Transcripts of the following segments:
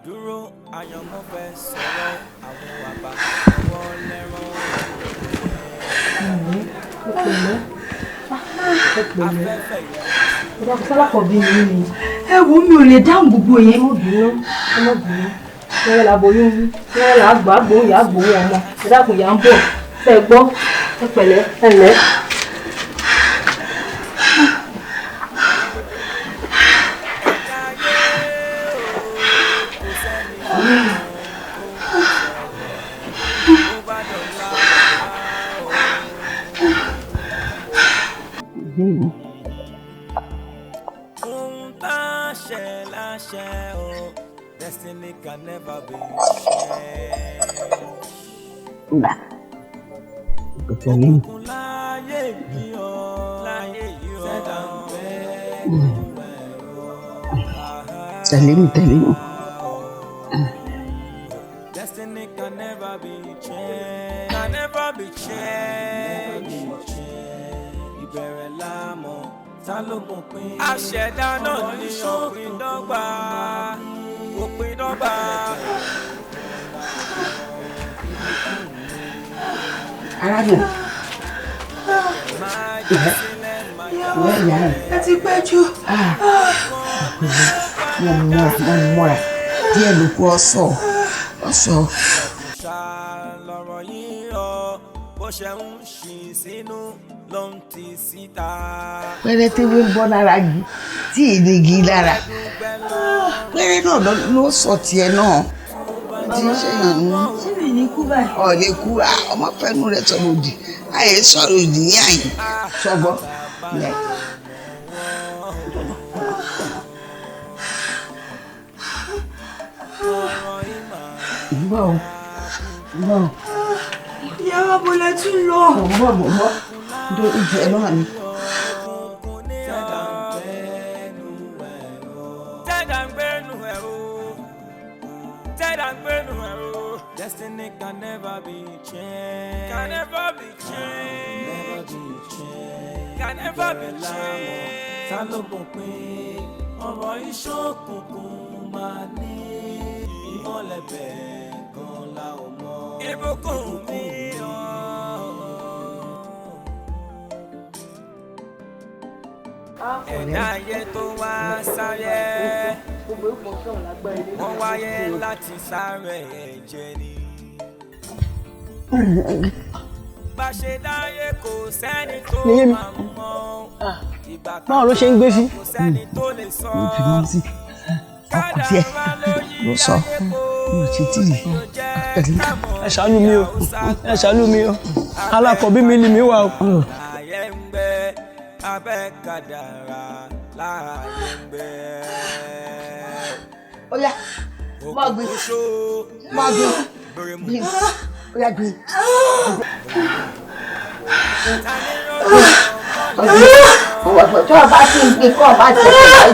Dúró àyànmọ́ fẹ́ sọ̀rọ̀ àwọn àgbà ọwọ́ lẹ́rọ̀. Afẹ́fẹ́ yìí. Ìjọba sálákọ̀ bí mi ni. Ẹ wo mi ò lè dáhùn gbogbo yẹn. Ọmọbìnrin. Wẹ́rẹ́ làbóyún wí. Wẹ́rẹ́ làgbà gbóhùn yà gbóhùn ọmọ. Ẹ dákun yà ń bọ̀. Ṣé ẹ gbọ́? Ẹ pẹ̀lẹ́ ẹ lẹ́. Destiny can never be changed. Destiny can never be changed. Can never be changed. Ìbẹ̀rẹ̀ lámọ̀ ta ló mọ̀ pé àṣẹ̀dá náà ní òpin dọ́gba. Òpin dọ́gba. Arábìnrin. Ìyá rẹ̀. Ẹ ti pẹ́ jù. Wọ́n mọ́ra. Díẹ̀ ló kú ọ̀sọ̀. Ṣàlọ́rọ̀ yìí ọ bó ṣe ń ṣì sínú ló ń ti síta. Pẹ́rẹ́ tí wọ́n ń bọ́ lára yìí tí ìdígi lára. Pẹ́rẹ́ náà ló sọ tiẹ̀ náà. Tí ń ṣe yàn ní. Ṣé mi ní kú báyìí? Ọ̀lẹ́ kú ọmọ fẹ́nu rẹ̀ sọ̀rọ̀ òdì. Ayé sọ̀rọ̀ òdì ní àyè. Sọ́gbọ́. Bọ̀. Ìyá wa bó lẹ tún lọ. Bọ̀. Ndo ìjẹ́ náà ni. Destiny can never be changed. Can never be changed. Can never be changed. Ta ló mọ̀ pé ọ̀rọ̀ ìṣókùnkùn máa ní ìmọ́lẹ̀ bẹ́ẹ̀ gan la ò mọ̀. Ibukunmi ẹ̀dá ayé tó wá sáyé wọ́n wáyé láti sáré ẹ̀jẹ̀ ni. Bá ṣe dáyé kò sẹ́ni tó máa mọ̀. Báwo ló ṣe ń gbé sí? Kò sẹ́ni tó lè sọ. Ọkọ̀ tiẹ̀ ló sọ. Mo ti tì í. Ẹ ṣàánú mi o. Ẹ ṣàánú mi o. Alákọ̀ọ́bí mi lì mí wà o. Ayé ń gbé abẹ́ kádàrá láàyè ń gbé. Oya, máa gbé. Oya gbé. Tí wọ́n bá ti ń gbé kọ́ ọba tẹ̀sẹ̀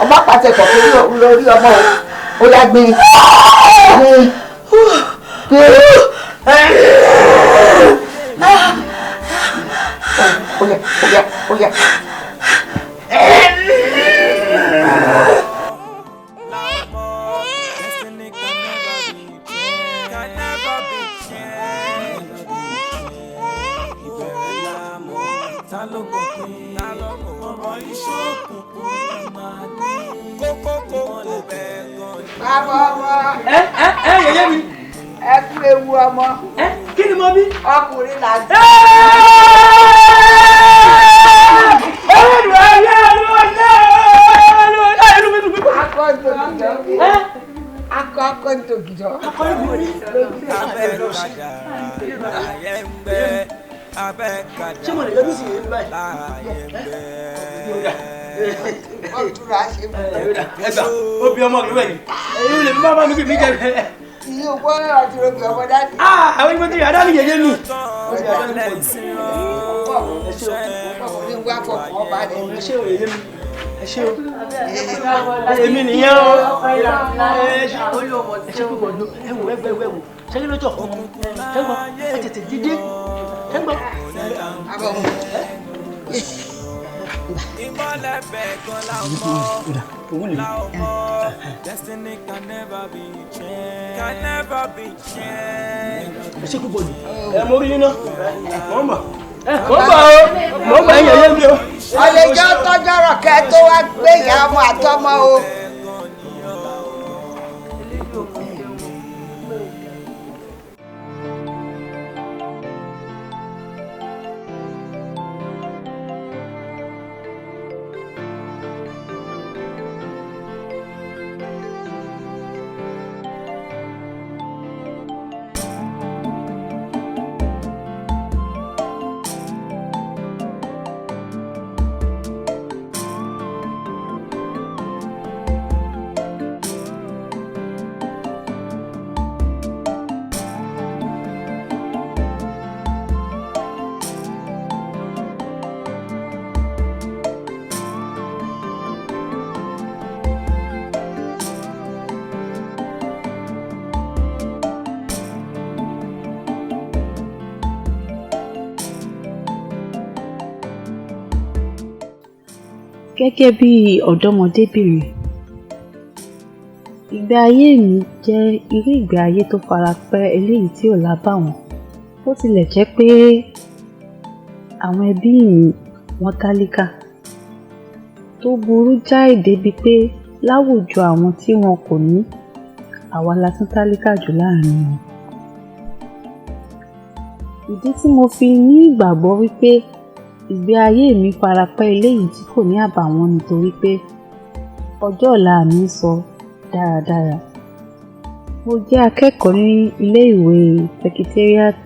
ọba pàtẹ́kọ̀ lórí ọmọ o. Oya gbé. Oya. Yẹ̀yẹ́ mi. Ẹ kú ewu ọmọ. Kí ni mo bí? Ọkùnrin là ń jẹ́. Akọ ntògìjọ. Ṣé mo lè yọjú sí ìlú báyìí? Ọ̀túnra ṣe mú. Ẹgbà, ó bí ọmọ mi wẹ̀ ni. Èyí lè bá bá mi kì í jẹ bẹ́ẹ̀. Iye owó àti omi ọmọ dáàdì. Àwọn ìgbọ́n ti rí àdáni yẹ̀yẹ́ mi. Ọkùnrin wá fọkàn ọba rẹ̀. Ẹ ṣé o yẹ̀yẹ́ mi. Ẹ ṣé o. Èmi nìyẹn o. Ẹ ṣé púpọ̀ ọdún. Ẹ wò ẹgbẹ́ wò. Ṣé kí ló jọ? Ṣẹ́gbọ́n, ẹ tètè dídé. Ṣẹ́gbọ́n. ìmọ̀lẹ̀ bẹ́ẹ̀ gan la mọ̀ la mọ̀ destiny can never be changed can never be changed. ṣé kò bọ̀dù mo rí yín náà mọ̀ ẹ̀yìn ẹ̀yẹ́ mi o. àlejò tọ́jọ́rọ̀ kẹ́ tó wá gbé ìyá ọmọ àtọmọ o. Gẹ́gẹ́ bí ọ̀dọ́mọdébìnrin, ìgbé ayé mi jẹ́ irú ìgbé ayé tó farapẹ́ eléyìí tí ò lábàwọ́n. Bó tilẹ̀ jẹ́ pé àwọn ẹbí mi wọ́n tálíkà, tó burú jáì débi pé láwùjọ àwọn tí wọn kò ní, àwa la tún tálíkà jù láàrin wọn. Ìdí tí mo fi ní ìgbàgbọ́ wípé ìgbé ayé mi farapẹ́ eléyìí tí kò ní àbàwọ́n nítorí pé ọjọ́ ọ̀la mi sọ dáradára. Mo jẹ́ akẹ́kọ̀ọ́ ní ilé ìwé secretariat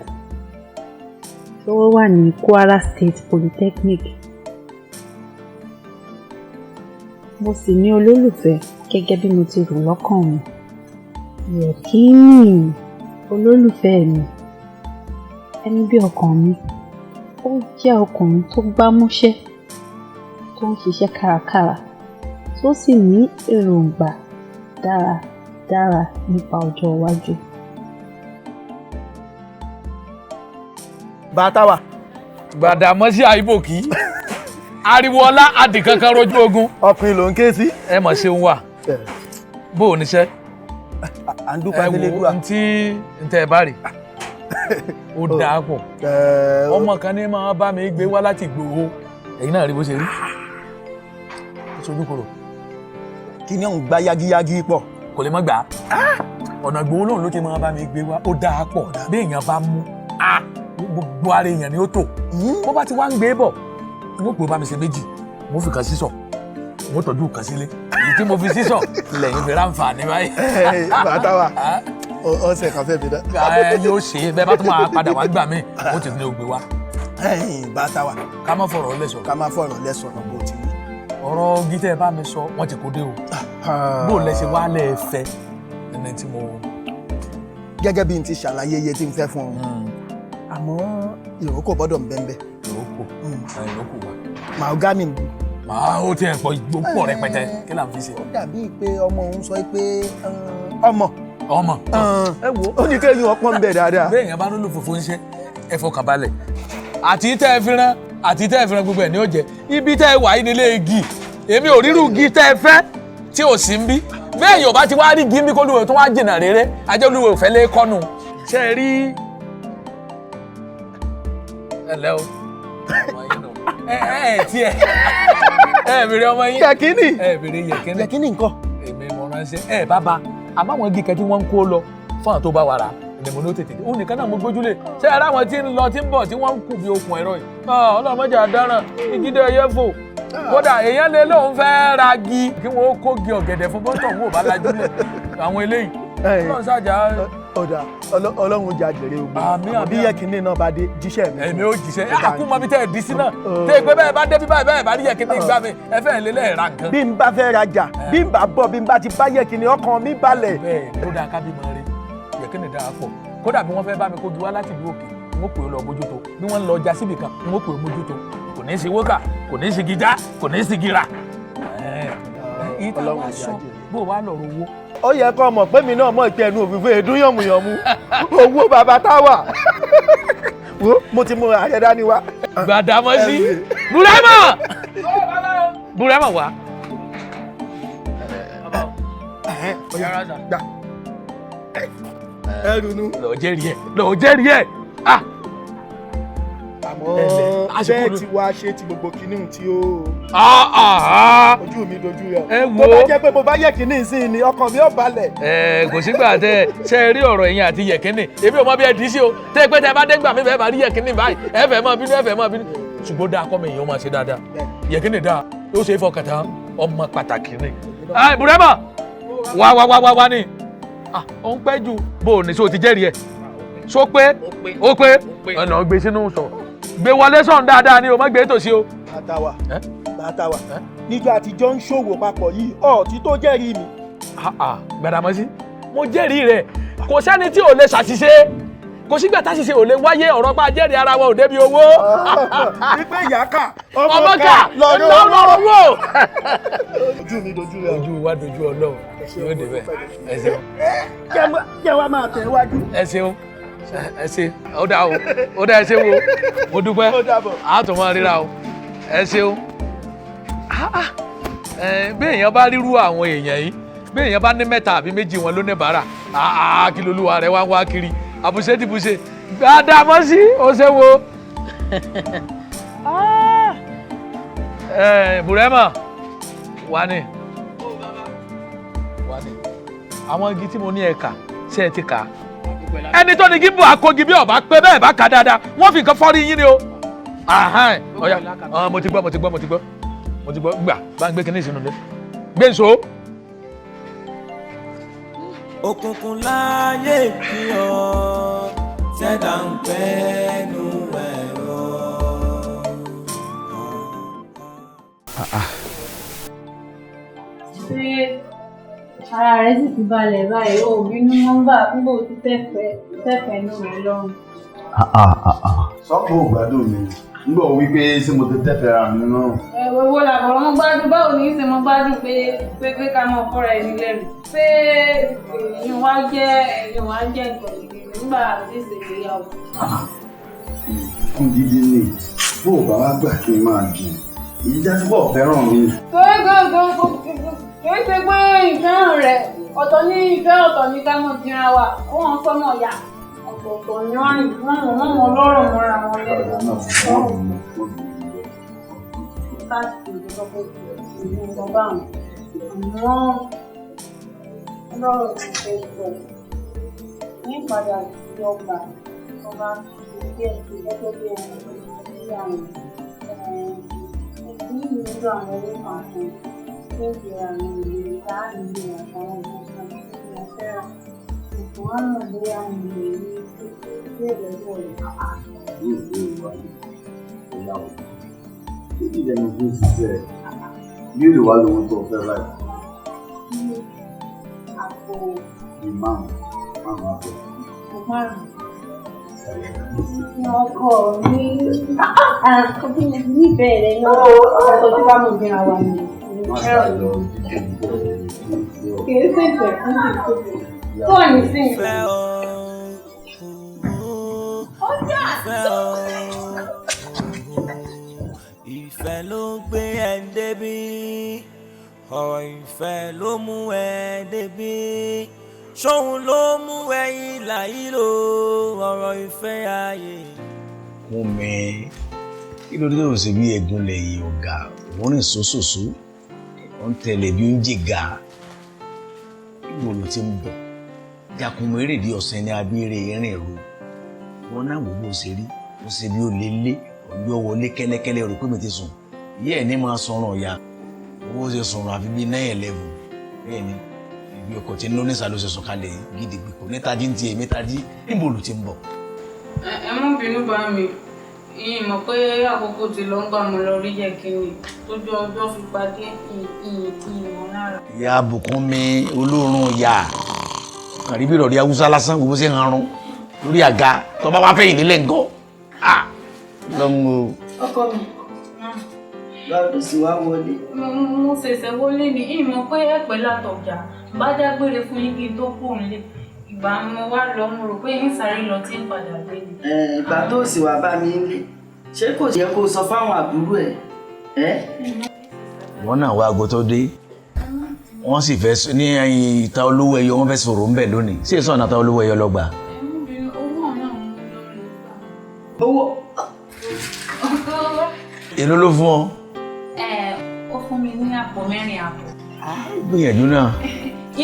tó wà ní Kwara State Polytechnic. Mo sì ní olólùfẹ́ gẹ́gẹ́ bí mo ti rò lọ́kàn mi. Yẹ̀kínì olólùfẹ́ mi, ẹni bí ọkàn mi. Ó jẹ́ ọkùnrin tó gbámúṣẹ́, tó ń ṣiṣẹ́ kárakára, tó sì ní èròǹgbà dáradára nípa ọjọ́ iwájú. Bàtàwà. Gbàdàmọ́sí àìbòkí. Ariwo ọlá adìkankan rojú ogun. Ọkùnrin ló ń ké sí. Ẹ mọ̀ ṣeun wà. Bó o níṣẹ́? À ń dúpẹ́ délé dúà. Ẹ wo ntẹ́ ẹ bá rí. Ó dáa pọ̀. Ọmọ kan ní máa bá mi gbé wá láti Ìgbòho. Ẹ̀yin náà rí bó ṣe rí. Ó ṣojú kòrò. Kí ni òun gbá yágíyágí pọ̀? Kò lè mọ́ gbà á. Ọ̀nà Ìgbòho lóhùn ló ti máa bá mi gbé wá. Ó dáa pọ̀. Bí èèyàn bá mú, gbogbo ara èèyàn ni ó tò. Bó bá ti wá ń gbé bọ̀, mo pè ó bá mi ṣe méjì. Mo fi kan sísọ̀. Mo tọ́jú kan sílé. Èyí tí mo fi sísọ̀ lẹ́yìn fi ráǹfààní báyìí. Bàtàwà. Ọ̀sẹ̀ kan fẹ́ mi dá. Yóò ṣe é bẹ́ẹ̀ bá tún máa padà wá gbà mí ó ti ní ògbé wa. Bàtàwà. Ká má fọ̀rọ̀ lẹ́sọ̀rọ̀. Ká má fọ̀rọ̀ lẹ́sọ̀rọ̀ bó ti wí. Ọ̀rọ̀ gítẹ́ bá mi sọ wọ́n ti kó dé o. Bó lẹ ṣe wá lẹ́ fẹ́ ẹni tí mo. Gẹ́gẹ́ bí n ti ṣàlàyé iye tí n fẹ́ fún ọ. Àmọ́ ìrókò gbọ́dọ̀ ń bẹ́ńbẹ́. Ìrókò wa. Màá gá mi bù. Màá ó tiẹ̀ pọ̀ pọ̀ rẹpẹtẹ kí là ń fi ṣe. Ó dàbí pé ọmọ òun sọ pé ọmọ. Ẹ wo ó ní kéyìn ọpọ́n ń bẹ̀ dáadáa. Bẹ́ẹ̀ yẹn bá nílò fòfó ń ṣe ẹ fọkàn balẹ̀. Àti tẹ́ ẹ fi rán gbogbo ẹ̀ ní ó jẹ́. Ibi tẹ́ ẹ wà yìí nílé igi. Èmi ò rírú igi tẹ́ ẹ fẹ́ tí ò sí ń bí. Bẹ́ẹ̀ yóò bá ti wá rí igi ń bí kó lùwẹ̀ tó wá jìnnà rere. Ajẹ́ olúwo òfẹ́ lé kọ́nu. Ṣé ẹ rí. Ẹ lẹ́ o. Tiẹ̀. Bèrè ọmọ yín. Yẹ̀kínì. Bèrè Yẹ̀kínì. Yẹ̀kínì nǹkan. Èmi mọ̀ ránṣẹ́. Bàbá àmọ́ àwọn igi kan tí wọ́n ń kó lọ fún àwọn tó bá wà rà ni mo ní ó tètè dé. Òun nìkan náà mo gbójúlé. Ṣé ẹ ráwọn tí ń lọ tí ń bọ̀ tí wọ́n ń kù bí okùn ẹ̀rọ yìí? Ọlọ́run mọ́jà dáràn igi dé ẹyẹ fò. Kódà èèyàn lè lóun fẹ́ ra gi kí wọ́n kó gi ọ̀gẹ̀dẹ̀ fún bọ́tọ̀ wò bá lajúlẹ̀ àwọn eléyìí. Ọlọ́run ṣàjà. Ọ̀dà Ọlọ́run jà jèrè ogun. Bí Yẹ̀kínì náà bá dé jíṣẹ́ mi. Èmi ò jíṣẹ́. Àkúmọ̀ bí tẹ́ ẹ̀ dí sí náà. Tẹ́ ẹ pé bẹ́ẹ̀ bá dé bí bẹ́ẹ̀ bá rí Yẹ̀kínì gbá mi ẹ fẹ́ lé lẹ́ẹ̀ ra nǹkan. Bí n bá fẹ́ rajà bí n bá bọ̀ bí n bá ti bá Yẹ̀kínì ọkàn mi balẹ̀. Bẹ́ẹ̀ ló dáa ká bímọ rẹ Yẹ̀kínì dáa pọ̀. Kódà bí wọ́n fẹ́ bá mi kó ju wá láti ìlú òkè n ó pè ó lọ mójútó bí wọ́n ń lọ ọjà síbì kan n ó pè ó mójútó kò ní í sí wókà kò ní í sí gíjà kò ní í sí gíra. Ìtàn wa sọ bó wàá lọ̀rọ̀ owó. Ó yẹ kó mọ̀ pé mi náà mọ̀ ìpẹ́ ẹnu òfìfo èdún yànmùyànmú owó bàbá táwà wo mo ti mú ààrẹ dání wá. Gbàdámọ́sí Bùrẹ́mọ̀. Burema wá. Gbà. Ẹrùnú. Lọ jẹ́rìí ẹ̀. Ah. Àmọ́ bẹ́ẹ̀ ti wá ṣe ti gbogbo kìnnìún tí ó. Ojú mi dojú rẹ̀. Ẹ wo. Tó bá jẹ́ pé mo bá yẹ kìnnìún sí ni ọkàn mi ò balẹ̀. Kò sígbà tẹ ṣe rí ọ̀rọ̀ ẹ̀yin àti yẹ̀kínì èmi ò mọ bí ẹ dì í sí o tẹ́ pé tẹ bá dégbà mi bẹ́ẹ̀ bá rí yẹ̀kínì báyìí ẹ fẹ́ máa bínú ṣùgbọ́n dáa kọ́ mi èèyàn máa ṣe dáadáa yẹ̀kínì dáa yóò ṣe é fọkàn tán ọmọ pàtàkì ni. Burema wá ni ó ń pẹ́ jù bó o ní so ti jẹ́rìí ẹ̀ so pé ó pé ọ̀nà gbé sínú sọ gbé wọlé sọ̀n dáadáa ni o má gbé tòsí o. Bàtàwà níjọ́ àtijọ́ ń ṣòwò papọ̀ yìí tí tó jẹ́rìí mi. Gbàdàmọ́sí mo jẹ́rìí rẹ̀ kò sẹ́ni tí ò lè ṣàṣìṣe kò sígbà táṣìṣe ò lè wáyé ọ̀rọ̀ pa jẹ́rìí ara wa ò débi owó. Wípé ìyá kà ọmọ kà lọ́rọ̀ wò. Ojú mi dojú rẹ̀. Ojú wa dojú Ọlọ́run yóò débẹ̀ ẹ ṣeun. Jẹ́ wá máa tẹ̀ wájú. Ẹ ṣeun ẹ ṣe ó dá ẹ ṣe wo mo dúpẹ́ a tún máa ríra o ẹ ṣeun. Bí èèyàn bá rírú àwọn èèyàn yìí bí èèyàn bá ní mẹ́ta àbí méjì wọn ló ní bàárà kí lolúwa rẹ̀ wá kiri àbùṣe ti bùṣe dáadáa mọ́ sí ó ṣe wo. Burema wà ní àwọn igi tí mo ní ẹ̀ka ṣe é ti kà á ẹni tó ní gíbù àkógi bí ọba pé bẹ́ẹ̀ bá kà dáadáa wọ́n fi nǹkan fọ́rí yín ni o. Ọ̀ya mo ti gbọ́ gbà bá ń gbé kinní ìsinú lé gbé nso. Òkùnkùn láyé kí ọ ṣẹ̀dá ń pẹ́nu ẹ̀rọ. Ṣé ara rẹ̀ sì ti balẹ̀ báyìí ó bínú nọ́mbà púpọ̀ tí tẹ́fẹ̀ẹ́ inú rẹ̀ lọ́rùn. Sọ́pọ̀ ògbádùn mi nígbà wo wípé ṣé mo ti tẹ́fẹ̀ẹ́ ra mi náà. Wo làbọ̀ wọn gbádùn báwo ní í ṣe mo gbádùn pé ká mọ̀ fọ́ra ẹni lẹ́nu pé èèyàn wá jẹ́ nǹkan gidi nígbà tí ìṣègbéyàwó. Fún gidi ni bó o bá wá gbà kí n máa jù èyí já síbọ̀ fẹ́ràn mi. Kìí ṣe pé ìfẹ́ràn rẹ̀ ọ̀tọ̀ ní ìfẹ́ ọ̀tọ̀ ní ká mọ̀ dínra wa wọ́n sọ́nà ya ọ̀tọ̀ọ̀tọ̀ ní wọ́n mọ̀ lọ́rọ̀ mọ́ra wọn lẹ́nu. Káàkiri ìjọba ìlú ọba àwọn lọ́rọ̀ ti fẹ́ sọ ní ìpadà sí ọgbà díẹ̀ sí gẹ́gẹ́ bí ẹni sí àwọn ìlú ìlú àwọn onímọ̀ àti níbi àwọn ìlú láàrin ìlú àtàwọn ìgbésẹ̀ tí wọ́n fẹ́ràn ètò wọn mọ̀ lórí àwọn ìlú ilé ìrẹ́pọ̀ rẹ̀. Títí lẹ́nu tó ṣiṣẹ́ bí ó lè wá lówó tó fẹ́ láì. Àpò márùn-ún àbọ̀. Ọkọ mi níbẹ̀rẹ̀ náà ọ̀tọ̀ tí bá mọ̀ bí ara wa ni ẹ̀rọ ló kìí ṣèṣẹ̀ fún ìṣòro tó ní sí ìfẹ́. Ìfẹ́ ló gbé ẹ débi ọ̀rọ̀ ìfẹ́ ló mú ẹ débi ṣóun ló mú ẹ ìlà ìlò ọ̀rọ̀ ìfẹ́ ayé. Mo mẹ́ kí ló dé tó ṣe bí ẹ̀gún lẹ́yìn ọ̀gá òun rìn sóṣòṣó wọ́n tẹ̀lé bí oúnjẹ ga ìgbò ló ti ń bọ̀ jakunmọ́ èrèdí ọ̀sẹ̀ ní abíire ìrìn ẹ̀rọ wọn náà wò bó ṣe rí ó ṣe bí ó lé lé ọjọ́ wọlé kẹ́lẹ́kẹ́lẹ́ rò pé mi ti sùn yí ẹ̀ ní máa sọ̀rọ̀ ọ̀ya owó ṣe sọ̀rọ̀ àfi bíi 9/11 bẹ́ẹ̀ ni ibi ọkọ̀ tí ń lọ nísà ló ṣe sùn kalẹ̀ gidigbi kò nítají ń tiẹ̀ métají níbo ló ti ń bọ̀. Ẹ mú bínú bá mi ìyìn mọ̀ pé àkókò ti lọ ń gbà mọ́ lọ rí yẹ kí ni tójú ọjọ́ fi padé ìmọ̀ lára. Ìyá Ìbùkúnmi olóòórùn ìyá àríbí ìrọ̀rí Haúsá lásán gbogbo ṣe ń harun lórí àga tó bá wá fẹ́yìn nílẹ̀ ńgọ́ lọ́mú o. Ọkọ mi. Lọ́dún sí wá wọlé. Mo ṣẹ̀ṣẹ̀ wọlé ní ìmọ̀ pé ẹ̀pẹ́ látọ̀jà bá dágbére fún yín kí n tó kú nílé. Ìgbà mo wá lọ mo rò pé ń sáré lọ tí ń padà gbé ni. Ìgbà tó sì wá bá mi nílé ṣé kò yẹ kó sọ fáwọn àbúrò ẹ̀? wọ́n náà wá aago tó dé wọ́n sì fẹ́ ní ìta olówó ẹyọ wọ́n fẹ́ sọ̀rọ̀ ń bẹ̀ lónìí sí èso ọ̀nà ìta olówó ẹyọ lọ́gbà. owó. èló ló fún ọ. Ó fún mi ní àpò 4 àpò. gbìyànjú náà.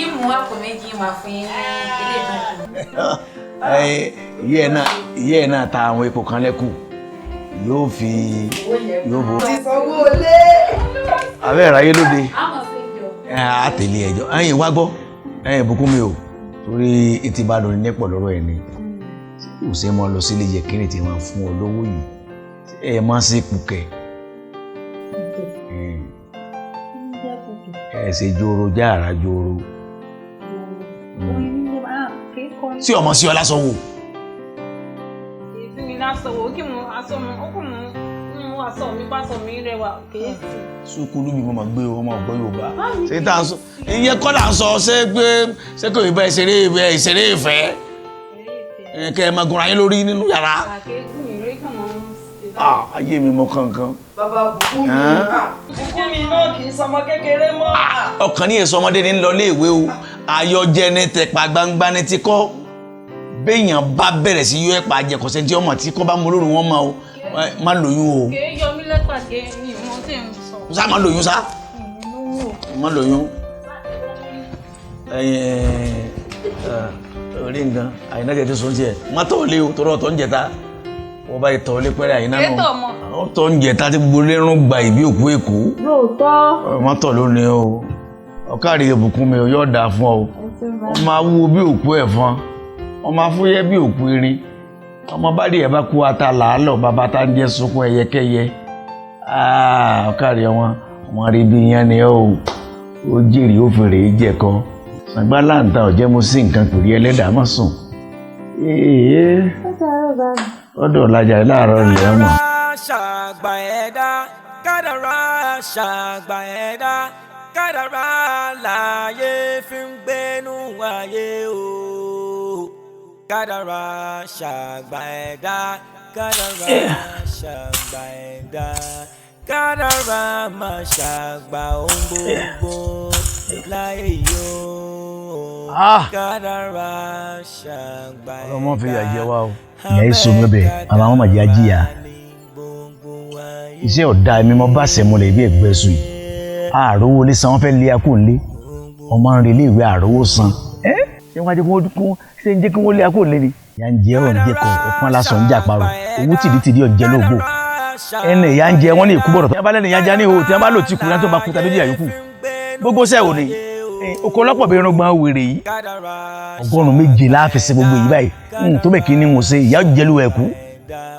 Ìmú àpò 2 máa fún yín ní ilé ìtọ́jú. ìyá ẹ̀ náà ta àwọn epo kan lẹ́kù yóò bó. ti sanwó lé. abẹ́ ìráyé lóde. a tẹ̀lé ẹjọ́ ẹ̀yin wá gbọ́ Ìbùkúnmi o torí etí bá lórí nípọ̀ lọ́rọ̀ ẹ̀ ni kò ṣe mọ́ lọ sílé yẹ kí ni tí wọ́n fún ọ lówó yìí ẹ má ṣe kùkẹ́ ẹ ṣe joro jáàrá joro tí ọmọ sí ọ lásán wò. ìsinmi lásán wò kí mo aṣọ mi ó kù mú aṣọ mi pásọ mi rẹwà kéésì. sukulu bí mo máa gbé ọmọ ọgbọ́n Yorùbá ṣe tá a sọ ìyẹn kọ́ là ń sọ ṣé kò ìbá ìṣeré ìfẹ́ kẹ́ ẹ máa gunra yín lórí nínú yàrá. ayé mi mọ kankan. bàbá Bùkúnmi Bùkúnmi náà kì í sọmọ kékeré mọ́. ọkàn ní èso ọmọdé ní lọ léèwé o ayọjẹ ní tẹpa gbangba ní ti kọ́ béèyàn bá bẹ̀rẹ̀ sí yọ ẹ̀pà àjẹkọ̀sẹ́ tí ọmọ tí kò bá mú olórùn wọn máa o má lóyún o. kì í yọ mí lẹ́pàdé ni mo ti ń sọ. sá má lóyún sá. má lóyún. orí nǹkan àyìnlá kẹ́kẹ́ sọ ń tiẹ̀ má tọ̀ lé o torí ọ̀tọ̀ ń jẹta wọ́n bá tọ̀ lé pẹ́rẹ́ àyìnlá náà ọ̀tọ̀ ń jẹta tí gbogbo lérún gba ìbí òkú èkó. lóòótọ́. má tọ̀ lónìí o ọ̀kárí Ìbùkúnmi o yóò dáa fún ọ wọ́n máa wúwo bí òkú ẹ̀fọn wọ́n máa fúyẹ́ bí òkú irin ọmọ bá rí ẹ̀ bá kú ata làálọ̀ bàbá tá ń jẹ́ sunkún ẹyẹkẹyẹ ọ̀kárí wọn rí bí yẹn ni ó jèrè ó fèrè jẹ̀kọ àgbà láǹtà ọ̀jẹ́ mo sí nǹkan pèrè ẹlẹ́dàá má sùn ọ̀dọ̀ ọ̀làjà láàárọ̀ ilẹ̀ ọmọ. ṣàgbà ẹ̀dá kádàrá ṣàgbà ẹ̀dá kádàrá láyé fi ń gbénú ayé o kádàrá ṣàgbà ẹ̀dá kádàrá ṣàgbà ẹ̀dá kádàrá máa ṣàgbà ohun gbogbo láyé yóò kádàrá ṣàgbà ẹ̀dá. ọmọ fi yà jẹ wá o. ìyá èso mẹ́bẹ̀ àwọn ọmọ jẹ́ ajíyà iṣẹ́ ọ̀dà mi mo bá sẹ́mọ́lẹ̀ bí ẹgbẹ́ sùn yìí àròwó lé san wọ́n fẹ́ lé akó ńlé ọmọ ń relé ìwé àròwó san ṣé wọ́n á jẹ́ kí wọ́n lé akó ńlé ni. ìyá ń jẹ́ ọ̀njẹ́ kan ọ̀pọ̀n lásán ń jà parọ́ owó tìdítìdí ọ̀jẹ́ lóògbò ẹnì ìyá ń jẹ wọ́n ní ìkúbọ̀rọ̀ tí wọ́n bá lẹ́nu ìyá já ní ihò tí wọ́n bá lò tí kùnà tó bá kúta lójú àyókù gbogbo sẹ́wò ni oko ọlọ́pọ̀ bẹ̀rẹ̀ ọgbọ̀n wèrè yìí 107 láàfẹsẹ̀ gbogbo yìí báyìí tó bẹ̀ kí ni mo ṣe ìyá jẹ́lu ẹ̀kú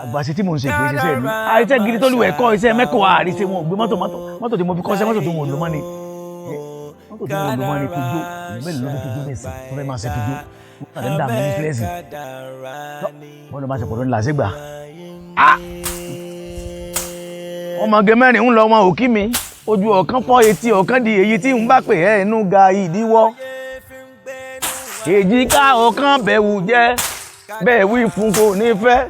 àgbàṣe tí mo ń ṣe kì í ṣe sẹ́ẹ̀ mi àìsẹ́ gidi tó lù ẹ̀kọ́ iṣẹ́ mẹ́kọ̀ọ́ àríṣẹ́ wọn gbé mọ́tò tí mo fi kọ́ ṣẹ́ mọ́tò tó wọn lò mọ́ ni mọ́tò tó wọn lò mọ́ ni Peugeot mélòó ló fi Peugeot nìsín tó fẹ́ máa ṣe Peugeot wọ́n ń dà mí ní fílẹ́sì wọ́n lọ máa ṣe pọ̀ lónìí làṣẹ́gbà ọmọge mẹ́rin ń lọ wọn ò kí mi ojú ọ̀kan fọ́ etí ọ̀kan di èyí tí ń bá pè ẹ́ inú ga ìdíwọ́ èjìká ọ̀kan bẹ̀wù jẹ́ bẹ́ẹ̀ wí fún kò ní fẹ́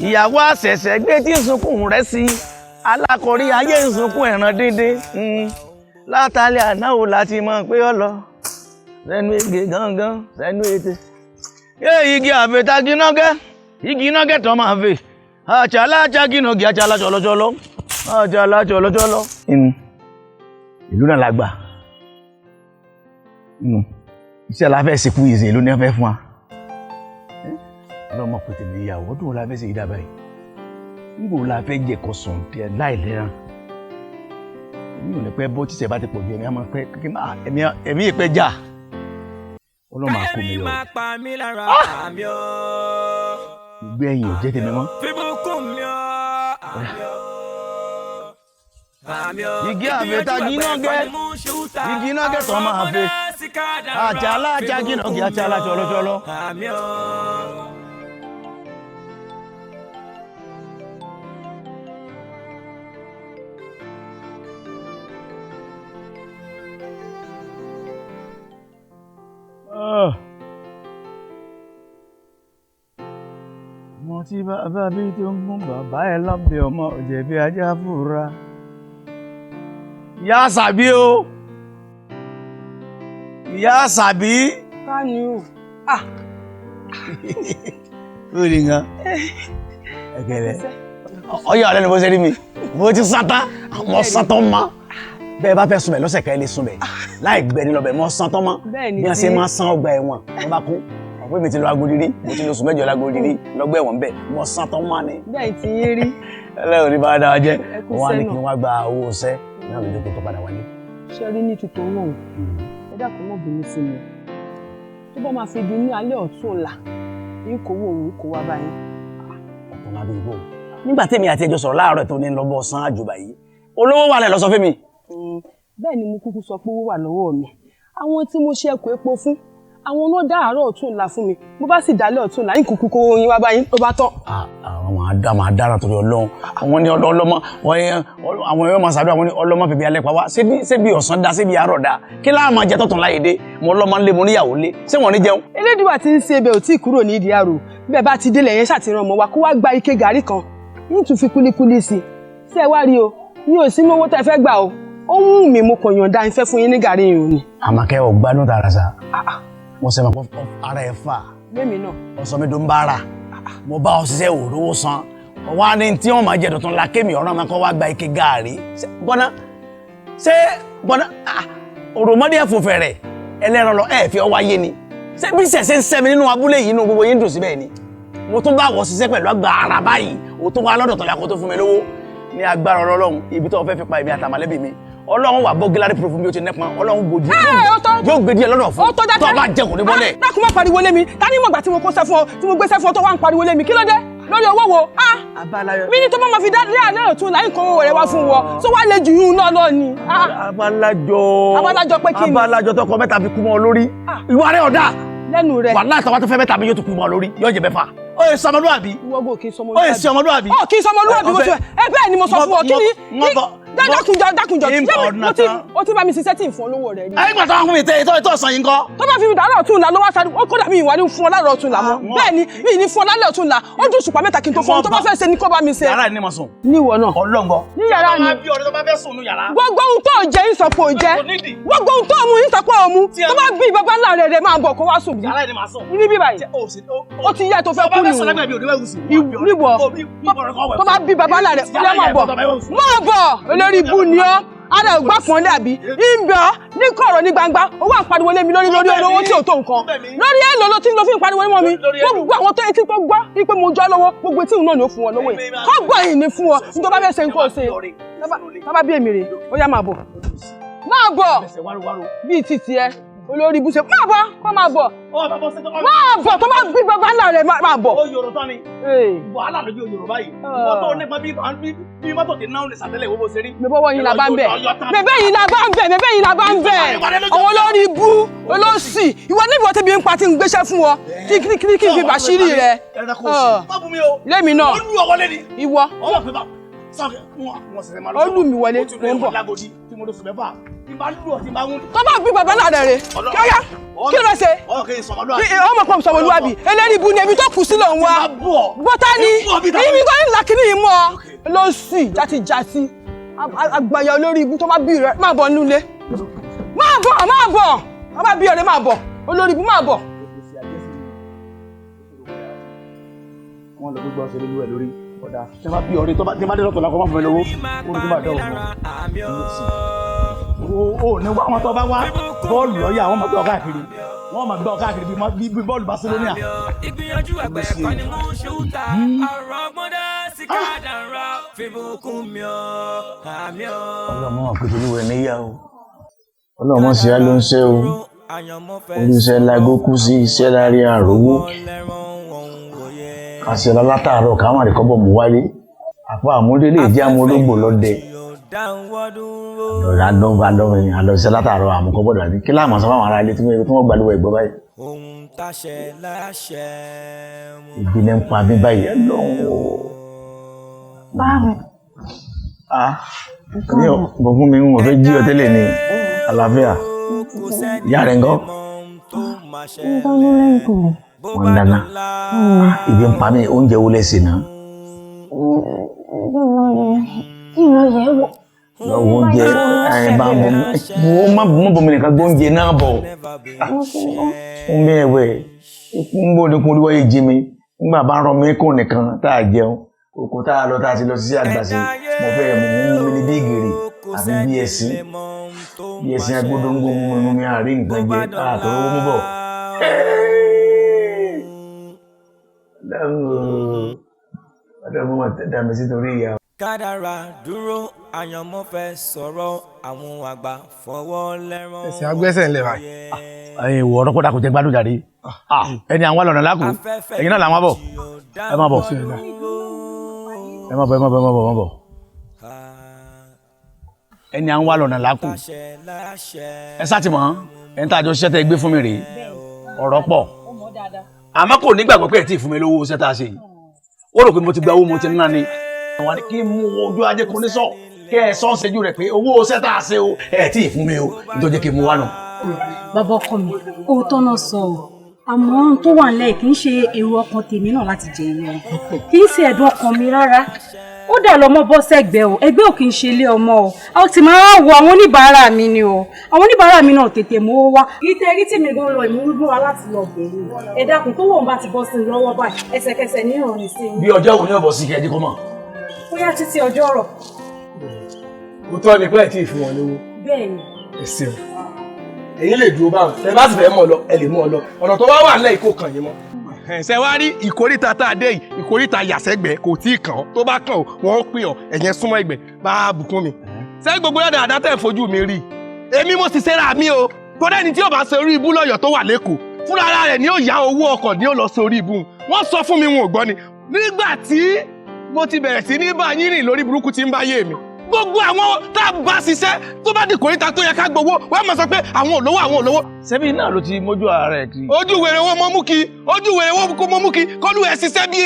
ìyàwó àṣẹ̀ṣẹ̀ gbé tí ń sunkún rẹ̀ sí alákọ̀rí ayé ń sunkún ẹ̀ràn díndín látàlẹ́ àná ò láti mọ̀ pé ọ lọ sẹ́nu ege gángan sẹ́nu ètè igi àfẹ́ta igi nọ́gẹ́ tó máa fẹ́ àṣàláṣà gínàgì àṣàlá jọlọjọlọ àṣàlá jọlọjọlọ. ìlú náà la gbà iṣẹ́ la fẹ́ ṣekú yìí ìlú ní wọ́n fẹ́ fún wa. ọlọ́mọ kò tẹ̀lé ìyàwó ọdún wo la fẹ́ ṣe yìí dábàá yìí nígbà wo la fẹ́ jẹ kọ sùn tẹ láìlera èmi ò ní pẹ́ bọ́ tíṣẹ́ bá ti pọ̀ jù ẹ̀mí àmọ́ pẹ́ ẹ̀mí ìpẹ́ jà ọlọ́mọ àkó mi yọ. ìgbé ẹ̀yìn ò jẹ́ tèmi mọ́. igi àfẹ́ta igi náà gẹ̀ tó máa fẹ́ àjàlá àjàgínàgì àjàlá jọlọjọlọ. mo ti bàbá bí tó ń gún bàbá ẹ lọ́bẹ̀ ọmọ òjẹ̀bi ajá fúra ìyá àṣàbí o ìyá àṣàbí. ká ní o. ó rí nǹkan ẹgẹrẹ ọyọ alẹ́ ni bó ṣe rí mi mo ti sátán àwọn sátán mọ́ bẹ́ẹ̀ bá fẹ́ sunbẹ̀ lọ́sẹ̀ kan ẹ lè sunbẹ̀ láì gbẹ̀ni lọ́bẹ̀ mọ́ sátán mọ́ bí wọ́n ṣe máa san ọgbà ẹ̀wọ̀n wọ́n bá kú ọ̀pọ̀ mi ti lọ Agodi rí mo ti lọ sùn mẹ́jọ l'Agodi rí lọ́gbà ẹ̀wọ̀n bẹ́ẹ̀ mọ́ sátán mọ́ ni. bẹ́ẹ̀ ti yé rí. ẹlẹ́rìí ní bá dáa jẹ́ wọ́n á ní kí wọ́n gba owó ṣẹ́ náà lójú kó tó padà wálé. ṣé rí ní tuntun wọn ẹ dákun náà bínú sí mi tó bá máa fi di ní alẹ́ ọ̀tún ọ̀la ní kò wó òun kò wá báyìí. ọ̀tún lábẹ́ ìbò nígbà tèmi àti ẹjọ́ sọ̀rọ̀ láàárọ̀ tó ní lọ́bọ̀ san àjùbà yìí olówó wà lẹ̀ lọ sọ fún mi. bẹ́ẹ̀ ni mo kúkú sọ pé owó wà lọ́wọ́ mi àwọn tí mo ṣe ẹ̀kọ́ epo fún àwọn náà dá àárọ̀ ọ̀tún ńlá fún mi bó bá sì dálẹ̀ ọ̀tún ńlá ìkùkù kó yín wá báyìí ló bá tán. àwọn máa dára torí Ọlọ́run àwọn ní ọlọ́mọ àwọn èèyàn máa ṣàdúrà àwọn ní ọlọ́mọ bèbè alẹ́ pa wá ṣébi ọ̀sán dá ṣébi àárọ̀ dá kí láà máa jẹ tọ̀tàn láyé dé mo lọ́mọ ńlé mo níyàwó lé ṣé wọ́n ní jẹun. elédùà ti ń ṣe ibẹ̀ ò tí ì kúrò ní ìdí àrò bẹ́ẹ̀ bá ti délẹ̀ yẹn ṣàtìrán ọmọ wa kó wá gba ike gàrí kan yín tún fi kúlíkúlí sí i ṣé ẹ wá rí o mi ò sínú owó tẹ́ fẹ́ gbà o ó wù mí mo kàn yọ̀ǹda ìfẹ́ fún yín ní gàrí yìí ni. àmàkẹ́ ọ̀gbádùn tààrà sa mo sẹ́mi pọ̀ ara ẹ̀ fà lémi náà ọ̀sán mi dùn bára mo bá ọ ṣiṣẹ́ òróró san ọwọ́ á ní tí wọ́n máa jẹ tuntun la kémi ọ̀rọ̀ máa kọ́ wá gba ike gàrí gbọ́ná ṣé gbọ́ná òròmọdé ẹ̀fọ́ fẹ̀rẹ̀ ẹlẹ́ran lọ ẹ̀ fi ọwọ́ ayé ni ṣé bí ṣẹ̀ṣẹ̀ ń sẹ́mi nínú abúlé yìí inú gbogbo yín dùn síbẹ̀ ni mo tún bá wọ ṣiṣẹ́ pẹ̀lú àgbà ara báyìí o tún wá lọ́dọ̀ tọ̀lá kó tó fún mi lówó ní agbára Ọlọ́run ibi tó fẹ́ fi pa èmi àtàmàlẹ́bí mi Ọlọ́run wà bọ́gílárí púrọ̀fù bí ó ti nẹ́pọn Ọlọ́run gbòdì yóò gbèdí ẹ lọ́dọ̀ fún tó bá jẹ kò ní bọ́lẹ̀. dákun má pariwo lé mi ta ni mọ̀gbà tí mo kó sẹ́ fún ọ tí mo gbé sẹ́ fún ọ tó wá ń pariwo lé mi kí ló dé lórí owó wo mi ní tó bá máa fi dá lé àlẹ́ ọ̀tún láì kó owó rẹ̀ wá fún wọ tó wá lè jù yún náà lọ ni. abalajọ pé kí ni abalajọ tó kọ mẹ́ta fi kú mọ́ ọ lórí ìwà rẹ̀ ọ̀dà lẹ́nu rẹ̀ wàláhì tó bá tó fẹ́ mẹ́ta mi yóò tún kú mọ́ ọ lórí yóò jẹ mẹ́fà ó yẹ sọmọlúwàbí ìwọ́gbò kí ó yẹ sọmọlúwàbí kí sọmọlúwàbí mo ti ẹ bẹ́ẹ̀ ni mo sọ fún ọ kí ni dákùnjọ ó ti bá mi ṣiṣẹ́ tí ì fún olówó rẹ̀ rí. ẹ̀yin gbà tó wà fún mi tẹ́ ètò ọ̀sán yìí ń kọ́. tó bá fi mi dàrọ̀ ọ̀tún la ló wá sáré ó kódà mi ìwà ní fún ọ láàárọ̀ ọ̀tún la mọ́ bẹ́ẹ̀ ni mi ní fún ọ lálẹ́ ọ̀tún la ó dùn ṣùpá mẹ́ta kí n tó fún ọ tó bá fẹ́ ṣe ni kó bá mi ṣe. yàrá ẹ̀ ní mo sùn. níwọ náà ọlọ́ngọ. ní yàrá mi. gbogbo ohun tó jẹ ń sọ pé ò jẹ gbogbo ohun tó mu ń sọ pé ò mu tó bá bí bàbá ńlá rẹ̀ máa bọ̀ kó wá sùn bí. ní bí báyìí ó ti yẹ tó fẹ́ kú níwọ tó bá bí bàbá ńlá rẹ̀ máa bọ̀ olórí ibú ni ọ́ ara ò gbà fún ọ dàbí ìbẹ̀ ọ́ ní kọ̀rọ̀ ní gbangba owó àpariwo lé mi lórí olówó tí ò tó nǹkan lórí èèlò ló ti ń lọ fún ìpariwo mọ́ mi gbogbo àwọn tó etí tó gbọ́ wípé mo jọ́ lọ́wọ́ gbogbo etí náà ni ó fún wọn lọ́wọ́ yìí kọ́ gbọ́ yìí ni fún ọ nítorí bá fẹ́ ṣe nǹkan ṣe tábà bí èmi rè ó yá máa bọ̀ bíi títì ẹ olórí ibùsẹ̀ máa bọ̀ kọ́ máa bọ̀ tó bá bí bàbá ńlá rẹ̀ máa bọ̀. ó yòrò tán ni wàhálà lójú òyòrò báyìí wọ́n tó nípa bí mọ́tò ti náà lè sàtẹ́lẹ̀ owó ṣe rí. bẹ́ẹ̀ yìí la bá ń bẹ̀ bẹ́ẹ̀ yìí la bá ń bẹ̀ àwọn olórí ibú olóṣì ìwọ níbi wọ́n ti bí ń pa tí ń gbéṣẹ́ fún ọ kí n fi bàṣírí rẹ. lémi náà ìwọ ó lù mí wọlé ló ń bọ̀. tó bá bí bàbá náà rẹ̀ kíáyá kí ló ṣe ọmọ pọ̀ sọmọlúwàbí eléyìí bu ni ebi tó kù sílẹ̀ òun wa bọ́tá ni ibi tó ń là kíní yìí mọ́ ló sì játijàti àgbàyà olórí ibu tó bá bí rẹ̀ máa bọ̀ nílé máa bọ̀ tó bá bí ọ̀rẹ́ máa bọ̀ olórí ibu máa bọ̀. wọ́n lọ gbogbo ọ̀sẹ̀ lórí ẹ̀ lórí ọ̀dà tí wọ́n bá bí ọ̀rẹ́ tó bá dé lọ́tọ̀ lákọ́ máa fún mi lówó ó ní tó bá dọ̀ ó ní wọ́n tó bá wá bọ́ọ̀lù lọ́yà wọ́n máa gbọ́ káàkiri wọ́n máa gbọ́ káàkiri bí bọ́ọ̀lù Barcelona. ìgbìyànjú ẹgbẹ́ kan ni mo ṣe ń ta ọ̀rọ̀ ọgbọ́dá sí kádàrá fìbùkúnmi àmì ọ́. ọlọ́mọ àpèjọ olúwẹ̀ níyà o ọlọ́mọ sí á ló ń ṣe o oríṣẹ́ lágó kú sí iṣẹ́ láàrin àròwó àṣẹlá látàárọ̀ káwọn àríkọ́bọ̀ mú wáyé àpá àmúdélé ìdí àmú ológbò lọ́dẹ àlọ́ṣẹ́ látàárọ̀ àmúkọ́bọ̀ dàbí kí láàmú sọ fáwọn ará ilé tí wọ́n gbàlúwẹ̀ ìgbọ́ báyìí. ìbílẹ̀ ń pa mí báyìí ẹ lọ́wọ́. báwo. ní ọ̀pọ̀ fún mi ń wọ̀ fẹ́ jí ọ tẹ́lẹ̀ ní àlàáfíà ìyá rẹ̀ ń gọ́. wọ́n dáná ibi ń pa mí oúnjẹ wo lẹ́sìn náà. lọ́wọ́ oúnjẹ ẹ̀ bá ń bọ̀ mo má bọ̀ mi nìkan gbóúnjẹ náà bọ̀ fún mi ẹ̀wẹ̀ ń bọ̀ ní kún orí wáyé jí mi nígbà bá ń rọ mí kùn nìkan tá a jẹun òkú tá a lọ tá a ti lọ sí àgbàṣe mo fẹ́ mú mi ní bí gèrè àbí bí ẹ̀sìn agbódóńgbò mú mi àárín nǹkan jẹ àtọwọ́ mú bọ̀. Ọ̀dọ́ mo dá mi sí torí ìyá. Kádàrá dúró àyànmọ́ fẹ́ sọ̀rọ̀ àwọn àgbà fọwọ́ lẹ́rán. ẹsẹ̀ agbẹ́sẹ̀ ńlẹ̀ báyìí. ẹ̀yin ìwọ ọ̀rọ̀ kọ́dà kò jẹ́ gbádùn jáde ẹni àwọn lọ́nà lákù ẹ̀yin náà làwọn bọ̀ ẹ má bọ̀ ẹ má bọ̀ ẹni àwọn lọ́nà lákù ẹ sátìmọ́ ẹni tá a jọ ṣiṣẹ́ tẹ́ gbé fún mi rèé ọ̀rọ̀ pọ̀ àmọ́ kò nígbàgbọ́ pé ẹ̀ tí ì fún mi lówó ṣẹ́ tá a ṣe yìí ó rò pé mo ti gba owó mo ti ná ni àwọn ni kí n mú ojú ajé kò ní sọ kí ẹ sọ ń ṣẹ́jú rẹ̀ pé owó ṣẹ́ tá a ṣe o ẹ̀ tí ì fún mi o nítorí jẹ́ kí n mú wá nù. bàbá ọkọ mi òótọ́ náà sọ ọ́ àmọ́ ohun tó wà nílẹ̀ kì í ṣe èrò ọkàn tèmi náà láti jẹ ìyẹn kì í ṣe ẹ̀dùn ọkàn mi rárá ó dà lọ́mọ bọ́ sẹ́gbẹ́ o ẹgbẹ́ ò kì í ṣe ilé ọmọ o a ti máa wo àwọn oníbàárà mi ni o àwọn oníbàárà mi náà tètè mú wá ìtẹ̀rí tí mi gan lọ ìmúrúgbó wa láti lọ bẹ̀rẹ̀ ẹ dákun tó wọ́n bá ti bọ́ sí i lọ́wọ́ báyìí ẹsẹ̀kẹsẹ̀ ní ìrọ̀rùn sí i. bí ọjọ́ wo ni ọ̀bọ̀ sí kẹ́ẹ́dí kọ́ mọ̀. ó yá títí ọjọ́ rọ̀. òótọ́ ni pé ẹ̀ tí ì fún wọn lówó. bẹ́ẹ̀ ni. ẹ ṣeun èyí lè dúró báwọn ẹ bá sì fẹ́ mọ̀ lọ ẹ lè mú ọ lọ ọ̀nà tó wá wà nílẹ̀ ìkó kàn yín mọ́. ṣe wá rí ìkórìtà tá a dé yìí ìkórìtà yàsẹ́gbẹ́ kò tí ì kàn ọ́ tó bá kàn ọ́ wọ́n ń pè ọ́ ẹ̀yẹn súnmọ́ ẹgbẹ́ bá bùkún mi. ṣé gbogbo yàrá àdá tẹ̀ fojú mi rí èmi mo sì ṣera mi o kódà ẹni tí yóò bá ṣe orí ibú lọ́yọ̀ tó wà lẹ́kọ̀ọ́ fúnra ara rẹ̀ ni yóò yá owó ọkọ̀ ni yóò lọ ṣe orí ibú wọ́n sọ fún mi wọn ò gbọ́ ni nígbà tí mo ti bẹ̀rẹ̀ sí ní bá yín rìn lórí burúkú tí ń bá yé mi gbogbo àwọn tá a bá ṣiṣẹ́ tó bá di kòríta tó yẹ ká gbowó wọ́n máa sọ pé àwọn olówó. ṣebí náà ló ti mójú ara rẹ̀ kiri. ojú wèrè wo mọ mú kí kọlu ẹ ṣiṣẹ́ bí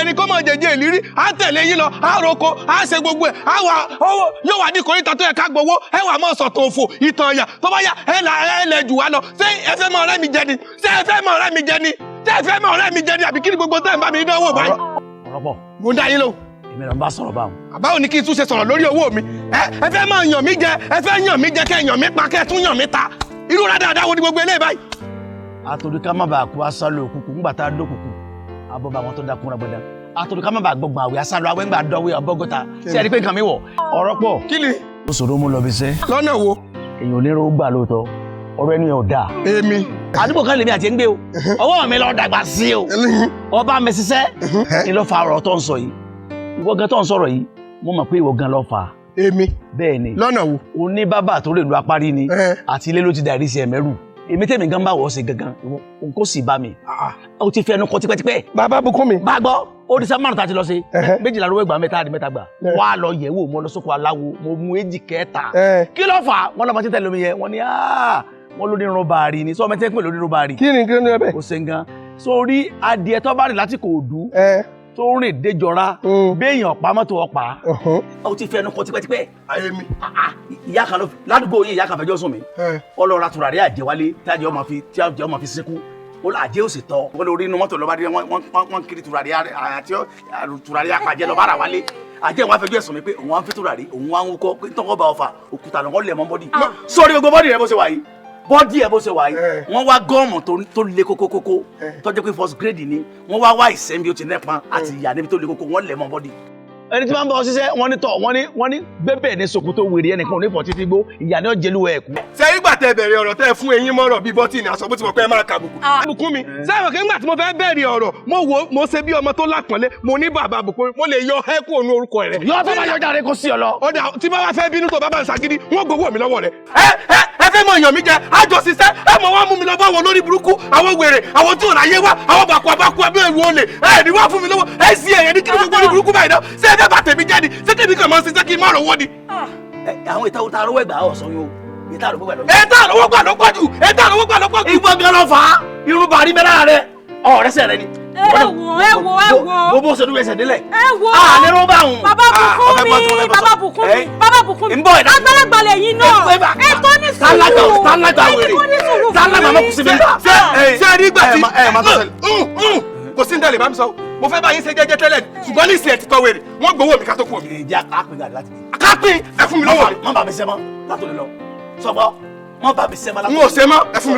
erin kọ́ máa jẹjẹ ìlírí á tẹ̀lé yín lọ á roko á ṣe gbogbo ẹ̀ á wà owó yóò wà di kòríta tó yẹ ká gbowó ẹ wà máa sọ̀tàn òfò ìtàn ọ̀yà tó bá yà ẹ lẹ̀ jù wá lọ ṣé ẹ fẹ́ mọ ọ̀rẹ́ mi jẹ ni àbí kí ni gbogbo tẹ́ ẹ̀ ń bá mi dánwò báyìí. ọ̀rọ̀ pọ̀. mo ń dá yín lóhùn. èmi náà ń bá sọ̀rọ̀ báwọn. àbáwo ni kí n tún ṣe sọ̀rọ̀ lórí owó mi ẹ fẹ́ máa yàn mí jẹ ẹ fẹ́ yàn mí jẹ kẹ́ yàn mí pa kẹ́ tún yàn mí ta irú dáadáa wo ni gbogbo eléyìí báyìí. àtòrí ká má bàa kú asálò òkùnkùn ńgbà tá a dókùnkùn abọ́ba àwọn tó dákun rẹ̀ gbọ́dá àtòrí ká má bàa gbọ̀ngbọ̀n àwẹ̀ asálò àwẹ̀ ńgbà dọ́wé ọbọ̀gọ́ta ṣé ẹ rí pé nǹkan mi wọ̀ ọ̀rọ̀ pọ̀. kí ni. ó ṣòro mú lọ bí iṣẹ́. lọ́nà wo. èèyàn onírò gbà lóòótọ́ ọ̀rọ̀ ẹni ò dáa. èmi. àdúgbò kan lèmi àti ẹ̀ ń gbé o ọwọ́ mi lọ dàgbà sí o ọba mi ṣiṣẹ́ ni ló fa ọ̀rọ̀ tó ń sọ yìí ìwọ gan tó ń sọ̀rọ̀ yìí mo mọ̀ pé ìwọ gan ló fà á. èmi. bẹ́ẹ̀ ni. lọ́nà wo. o ní bàbá tó lè lu apárí ni àti ilé ló ti dàrí sí ẹ̀mẹ́rù èmi tèmi gan bá wọ̀ ọ́ sí gangan o kò sì bá mi. o ti fẹnu kọ tipẹ́tipẹ́. bàbá Bùkúnmi. bá a gbọ́ ó di sámánù tá a ti lọ sí méjìlá lówó ìgbà mẹ́ta àdì mẹ́ta gbà wà á lọ yẹ̀wò mo lọ sóko aláwo mo mú èjì kẹta kí ló fà á wọn lọ máa ti tẹ̀lé omi yẹn wọn ni wọn ló ní irun bàárì ni sọ ma ti ń pè lórí irun bàárì. kí ni kí ni ẹ bẹ. o ṣe ń gan sórí adìẹ tó bá rìn láti kò dú tó rìn déjọra béèyàn pa mọ́tò ọ̀pá ó ti fẹnu kọ tipẹ́tipẹ́. ayé mi. ìyá kan ládùúgbò yìí ìyá kan fẹjọ́ sùn mí ọlọ́ra tùràrí àjẹwálé tí àjẹ́ ọmọ fi sínkú ó lọ àjẹ́ òsì tọ́ wọ́n lórí inú mọ́tò lọ́ba dé wọ́n kiri tùràrí apàjẹ́ lọ́ba rà wálé àjẹ́ wọn fẹjọ́ ẹ̀sùn mi pé òun wá ń fi tùràrí òun wá ń wúkọ́ pé tọ́kọ́ bá ọfà òkúta lọ́kọ́ lẹ̀ mọ́ bọ́dì sórí gbogbo bọ́dì rẹ bó ṣe wà yìí bọ́dì ẹ̀ bó ṣe wà yìí wọ́n wá gọ́ọ̀mù tó le kókókókó tó jẹ́ pé first grade ni wọ́n wá ìsẹ́mi ó ti nẹ́pọn àti ìyá níbi tó le kókó wọ́n lẹ̀ mọ́ bọ́dì. ẹni tí wọ́n bá ọ ṣiṣẹ́ wọ́n ní tọ̀ wọ́n ní gbẹ́bẹ̀ ní sokoto wèrè ẹnìkan ní fọ̀ títí gbó ìyá ni ó jẹ́lu ẹ̀kú. ṣé ìgbà tẹ bẹ̀rẹ̀ ọ̀rọ̀ tẹ fún eyín mọ́rọ̀ bíi bọ́tìnì aṣọ bó ti mọ̀ pé ẹ máa ka Bùkúnmi. Bùkúnmi sẹ́wọ̀n kí nígbà tí mo fẹ́ bẹ̀rẹ̀ ọ̀rọ̀ mo ṣe bí ọmọ tó lápọ̀nlé mo ní bàbá Bùkúnmi mo lè yọ ẹ́ kúrò ní orúkọ rẹ̀. yọ tó bá yọ jáde kó sí ọ lọ. ọ̀dà tí bá wá fẹ́ bínú tó bá bá ń ṣàgídí wọ́n gbowó mi lọ́wọ́ rẹ̀. ẹ fẹ́ mọ èèyàn mi jẹ àjọ ṣiṣẹ́ ẹ mọ̀ wá mú mi lọ bá wọn lórí burúkú àwọn wèrè àwọn tí ò láyé wá àwọn bàkú abẹ́ ìlú olè ẹ ní wá fún mi lọ́wọ́ ẹ sì ẹ̀yẹ ní kí gbogbo ní burúkú báyìí náà ṣé ẹ fẹ́ bà tèmi jẹ́ ni ṣé tèmi kàn máa ṣiṣẹ́ kí n má rówó ni. àwọn ìta òta arówó ẹgbàá ọ̀sán yóò ìta àrówó gbà lọ́pọ̀. ìta àrówó gbà lọ́pọ̀ jù ìta àrówó gbà lọ́pọ̀ jù. ìgbọ́n gan lọ fà á irun bàrí mẹ́lára rẹ ọ̀rẹ́sẹ̀ rẹ ni. ẹ wo gbogbo ṣe dúró ẹsẹ̀ délẹ̀. ẹ wo lérò bá òun. bàbá Bùkúnmi àgbàlagbà lẹ́yìn náà ẹ tó ní sùúrù tálágbà wèrè tálágbà má kù sí mi. ṣé ẹ rí ìgbà tí kò sí ní tẹ̀lé bá mi sọ mo fẹ́ bá yín ṣe jẹ́jẹ́ tẹ́lẹ̀ ṣùgbọ́n ní ìsìn ẹ̀ ti tọ́ wèrè wọ́n gbowó mi ká tó kú omi. ìjà kápẹ́ gàdí láti bí. kápẹ́ ẹ fún mi lówó mi. má bàa mi sẹ́ mọ́ látò lè lọ sọ́gbọ́ má bàa mi sẹ́ mọ́ látò lè lọ. n ò ṣe mọ́ ẹ fún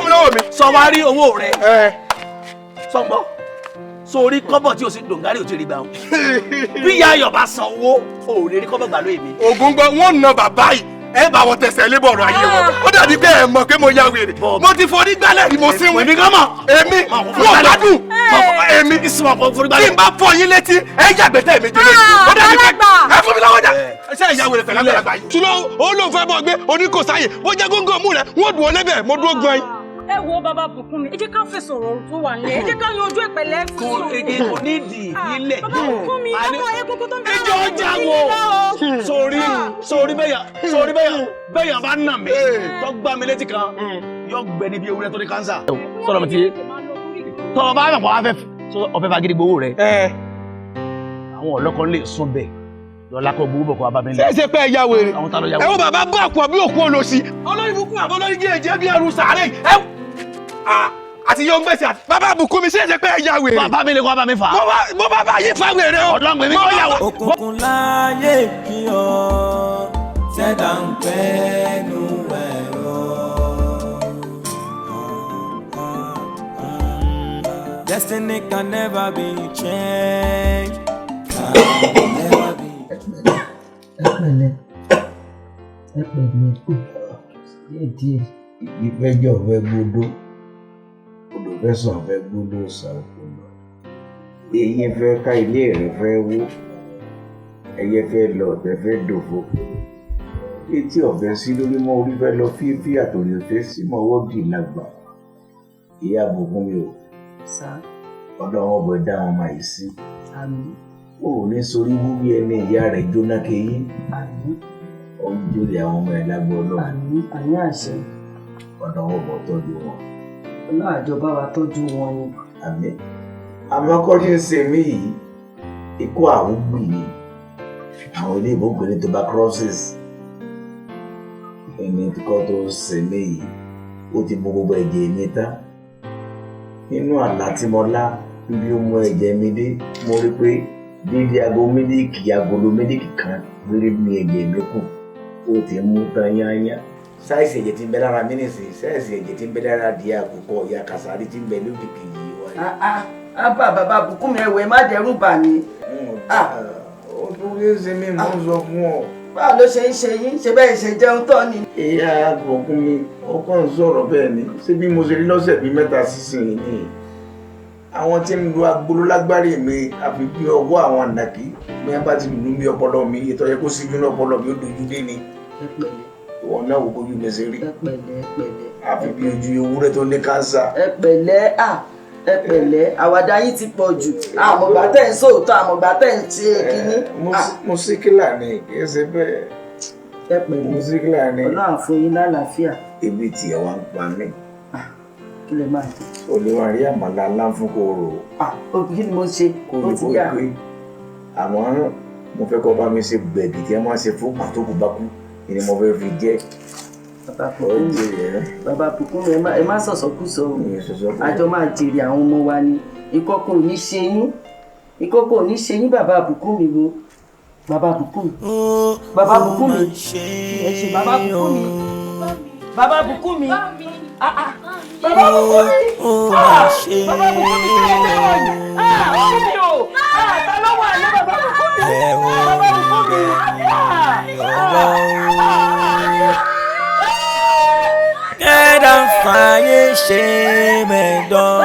mi lówó mi. sọ wá rí owó rẹ sọ́gbọ́ sórí kọ́bọ̀ tí o sì dòǹgárì ò ti rí gbà ó bí ìyá ayọ̀ bá san owó ò lè rí kọ́bọ̀ gbà lóye mi. ògùn gbọ́ wọ́n na bàbá yìí ẹ bá wọn tẹsẹ̀ lé bọ̀rọ̀ ayé wọn ó dàbí pé ẹ mọ̀ pé mo ya wèrè mo ti forí gbálẹ̀ ni mo sí wọn. èmi kan mọ̀. èmi wọ́n gbádùn èmi tí n bá fọ yín létí ẹ yàgbẹ́ tẹ̀ mí jẹ́lẹ̀ ó dàbí pé ẹ fún mi lọ́wọ́ jà ṣé ìyá wèrè pẹ̀lú àgbàlagbà yìí. ṣùgbọ́n ó lóun fẹ́ bọ́ gbé oníkòsáyè ó jẹ́ góńgó mú rẹ̀ wọ́n dùn ó lébẹ̀ mo dúró gan yín. ẹ wo bàbá Bùkúnmi ẹ jẹ́ ká fèsì ọ̀rọ̀ tó wà nílẹ̀ ẹ jẹ́ ká yanjú ẹ̀ pẹ̀lẹ́ kò èdè kò ní dì nílẹ̀. bàbá Bùkúnmi ọmọ egungun tó ń bẹ̀rẹ̀ ìjọ ọjà wo sórí bẹ́yàn bá nà mí tó gbá mi létí kan yóò gbẹ níbi ewúrẹ́ tó ní kánsà. sọ̀rọ̀ mi ti yé tọ́ bá yàn pọ̀ wá ọ̀fẹ́ fagídí gbowó rẹ̀ àwọn ọlọ́kọ̀ lè sún bẹ́ẹ̀ lọ́la kọ́ gbowó bọ̀ kọ́ abá mi lẹ̀. ṣé pé ẹ ya wèrè àwọn tá ló ya ẹ wo bàbá bọ́ àpò àbí òkú olóṣì olórí bukú àbọ̀ lórí jẹ́ bí ẹrù sàárẹ̀ ẹ àti yóò ń gbèsè àti bàbá Bùkúnmi ṣé pé ẹ ya wèrè. bàbá mi lè kọ́ abá mi fà. mo bá bá yé fa wèrè o. ọlọ́run mi kọ́ yà wá. òkùnkùn láyé kí ọ ṣẹ̀dá ń pẹ́ẹ́nu ẹ̀rọ. Destiny can never be changed. Can never be changed. ẹ pẹ̀lẹ́ díẹ̀díẹ̀. ìfẹ́jọ́ fẹ́ gbódó odò fẹ́ sàn fẹ́ gbódó sàkó lọ. eyín fẹ́ ká ilé rẹ̀ fẹ́ wó ẹyẹ fẹ́ lọ ọ̀tẹ̀ fẹ́ dòfo. etí ọ̀fẹ́ sí lórí mọ́ orí fẹ́ lọ fífi àtòrí òfẹ́ sí mọ́ ọwọ́ dì lágbà. ìyá Bùkúnmi o ọ̀dọ̀ wọn bọ̀ dá wọn máa yìí sí. o ò ní sorí wú bí ẹni ìyá rẹ̀ jóná kéyìn. ó ń jòlè àwọn ọmọ ẹ̀ lágbó ọlọ́run. àní àṣẹ. ọ̀dọ̀ wọn bọ̀ tọ́jú wọn. ọlọ́àjọ bá wa tọ́jú wọn ni. àmín. àmọ́ kọ́ tí ń ṣe mí yìí ikú àwùgbì ni àwọn ilé ìbò gbé ní tuberculosis. ẹni kọ́ tó ń ṣe mí yìí ó ti mú gbogbo ẹ̀jẹ̀ mi tán. nínú àlá tí mo lá bí ó mú ẹ̀jẹ̀ mi dé mo rí pé dídí agolo mílíkì kan lórí mi ẹ̀jẹ̀ mi kù ó ti mú tán yányá. sáìsì ẹ̀jẹ̀ tí ń bẹ lára mi nìsín sáìsì ẹ̀jẹ̀ tí ń bẹ lára di àkùkọ ìyá kàsárì tí ń bẹ lódì kejì wáyé. bàbá Bùkúnmi ẹ̀wẹ̀ má dẹ́rù bà mí. ó tún lè ṣe mí mú sọ fún ọ. báwo ló ṣe ń ṣe yín ṣe bẹ́ẹ̀ ṣe jẹun tán ni. ìyá Bùkúnmi ọkọ ń sọ̀rọ̀ bẹ́ẹ̀ ni ṣé bí mo ṣe rí lọ́sẹ̀ bíi mẹ́ta sísìn ni àwọn tí ń lu agolo lágbárí mi àfi bí ọwọ́ àwọn ànàkí bí wọ́n bá ti lù mí ọpọlọ mi ètò yẹ kó síjú ní ọpọlọ mi ó dojú dé ni. ìwọ náà wò bójú mi ṣe rí. àfi bí ojú ewúrẹ́ tó ní kánsà. ẹ pẹ̀lẹ́ àwàdà yín ti pọ̀ jù àmọ̀gbà tẹ̀ ń sòótọ́ àmọ̀gbà tẹ̀ ń ṣe kínní. mo síkìlà ni kì í ṣe bẹ́ẹ̀. ẹ pẹ̀lẹ́ mo síkìlà ni. Ọlọ́run fún yín lálàáfíà. ibi tí ẹ wá ń pa mí. kí lè máa jẹ. o lè wá rí àmàlà aláǹfún kò rò. kí ni mo ṣe ó ti yá. àmọ́ mo fẹ́ kọ́ bá mi ṣe gbẹ̀gì tí wọ́n máa ṣe fún pàtókù bá kú ni mo fẹ́ fi jẹ́. bàbá Bùkúnmi ẹ má sọ̀sọ̀kúsọ o àjọ máa jèrè àwọn ọmọ wa ni ìkọ̀kọ̀ ò ní ṣe yín ìkọ̀kọ̀ ò ní ṣe yín bàbá Bùkúnmi wo bàbá Bùkúnmi bàbá Bùkúnmi ẹ ṣe bàbá Bùkúnmi bàbá Bùkúnmi bàbá Bùkúnmi bàbá Bùkúnmi ọ̀hún o ta ló wà ní bàbá Bùkúnmi bàbá Bùkúnmi. Kẹ́dà ń fààyè ṣe mẹ́dán.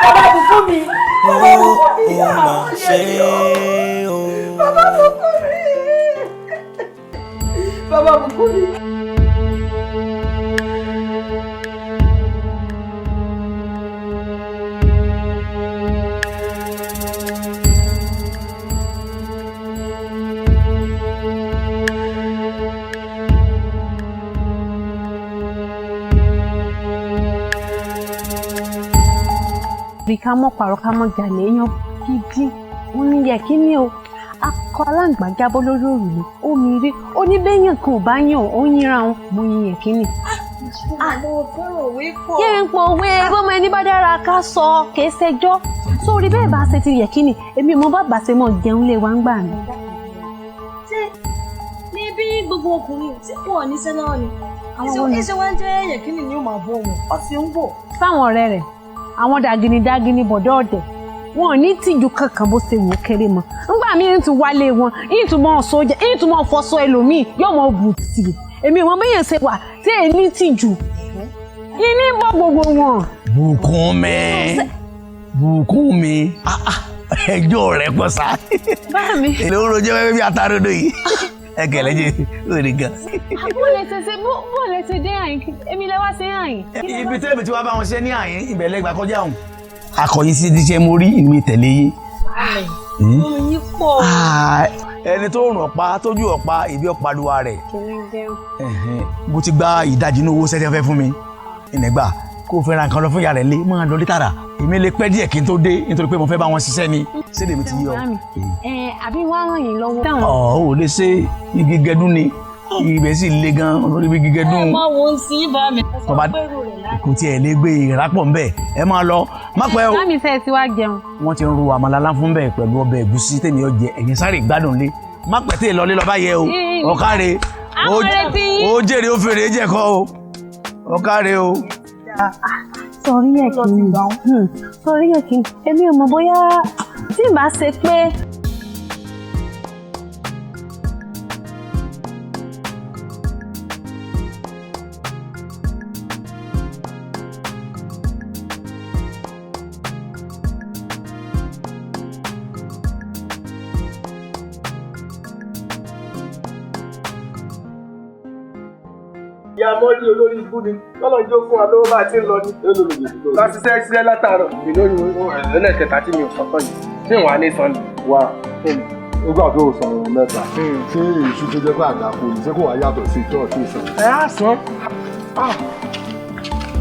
Bàbá Bùkúnmi. Ó mà ṣe o. Bàbá Bùkúnmi. Bàbá Bùkúnmi. bí ká mọ́ pàrọ̀ ká mọ́ jalè èèyàn gidi wọ́n ní yẹ kí ni o akọ aláǹgbá jábọ́ lórí òrùlé omi rí oníbẹ̀yàn kan ò bá yàn ó yínra wọn mo yin yẹn kí ni. Yẹ́ ń pọ̀ òwe bọ́mọ ẹni bá dára ká sọ kìí ṣẹjọ́. Sórí bẹ́ẹ̀ bá ṣe ti yẹ kí ni èmi mo bá bàṣẹ mọ̀ jẹun lé wa ń gbà ní. Ṣé ní bí gbogbo ọkùnrin tí kò ní sẹ́ náà ni? Ìṣe wọn jẹ́ yẹ̀kínì ni ó máa bọ̀ wọn. Ó sì ń bọ̀. Sáwọn ọ̀rẹ́ rẹ̀, àwọn dàgìnìdàgìnì bọ̀dọ̀ ọ̀dẹ̀, wọn ò ní tìjú kankan bó ṣe wò ó kéré mọ́. Ńgbà míì ń tún wálé wọn, ń tún mọ́ sójà, ń tún mọ́ fọṣọ ẹlòmíì, yóò mọ́ bù tì. Èmi wọn bẹ́yẹn ṣe wà tí èyí ní tìjú. Ìní bọ́ gbogbo wọn. Bùkúnmi, ẹjọ́ rẹ̀ pọ̀ sá. Báàmí. Èlò ń rojọ́ wẹ́wẹ́ bí atarodo yìí. Ẹ kẹ̀lẹ́ jẹ́ òní gan. Bó lè ṣe dé àyín, èmi lè wá sí àyín. Ibi tẹ́lẹ̀ tí wàá bá wọn ṣe ní àyín, ìbẹ̀lẹ̀ gbà kọjá òun. Akọ̀yìn sí ti ṣe mo rí ìwé tẹ̀lé yín. Oyin pọ̀. Ẹni tó rùn ọ̀pá tójú ọ̀pá ìbí ọ̀pá luwa rẹ̀. Mo ti gba ìdajì ní owó sẹ́tẹ̀ fẹ́ fún mi. Ìnẹ̀gbà kó o fẹ́ ra nǹkan lọ fún ìyá rẹ̀ lé máa lọ létàrà. Èmi lè pẹ́ díẹ̀ kí n tó dé nítorí pé mo fẹ́ bá wọn ṣiṣẹ́ ni. Ṣé lèmi ti yọ? Àbí wọ́n á ràn yín lọ́wọ́. Ò lè ṣe igi gẹdún ni. Ibẹ̀ sì le gan lórí igi gẹdún. Ẹ máa wo sí bá mi. Kò tiẹ̀ lè gbé ìrápọ̀ ń bẹ̀. Ẹ máa lọ. Má pẹ́ o. Bámi fẹ́ ti wá jẹun. Wọ́n ti ń ro àmàlà fún bẹ́ẹ̀ pẹ̀lú ọbẹ̀ ẹ̀gúsí tèmi ó jẹ ẹ̀yin sáré gbádùn lé. Má pẹ́ tè lọlé lọ bá yẹ o. Ọ̀káre. Ó jèrè ó fèrè jẹ̀kọ́ o. Ọ̀káre o. Sọrí yẹ kí n èmi ò mọ̀ bóyá tí ì bá ṣe pé. Ìyá mọ́rí olórí ibú ni lọ́nà jó fún wa lówó bá ti ń lọ ní. Láti ṣiṣẹ́ látàárọ̀. Ìlórí ẹlẹ́kẹta tí mi ò sọ́kàn yìí. Ṣé ìwà ní sọ́ni? Wà nígbà tó o sọ̀rọ̀ mẹ́ta. Ṣé èṣù tó jẹ́ pé àdàpọ̀ yìí ṣé kò wá yàtọ̀ sí ìjọ tó sọ? Ẹ á sàn.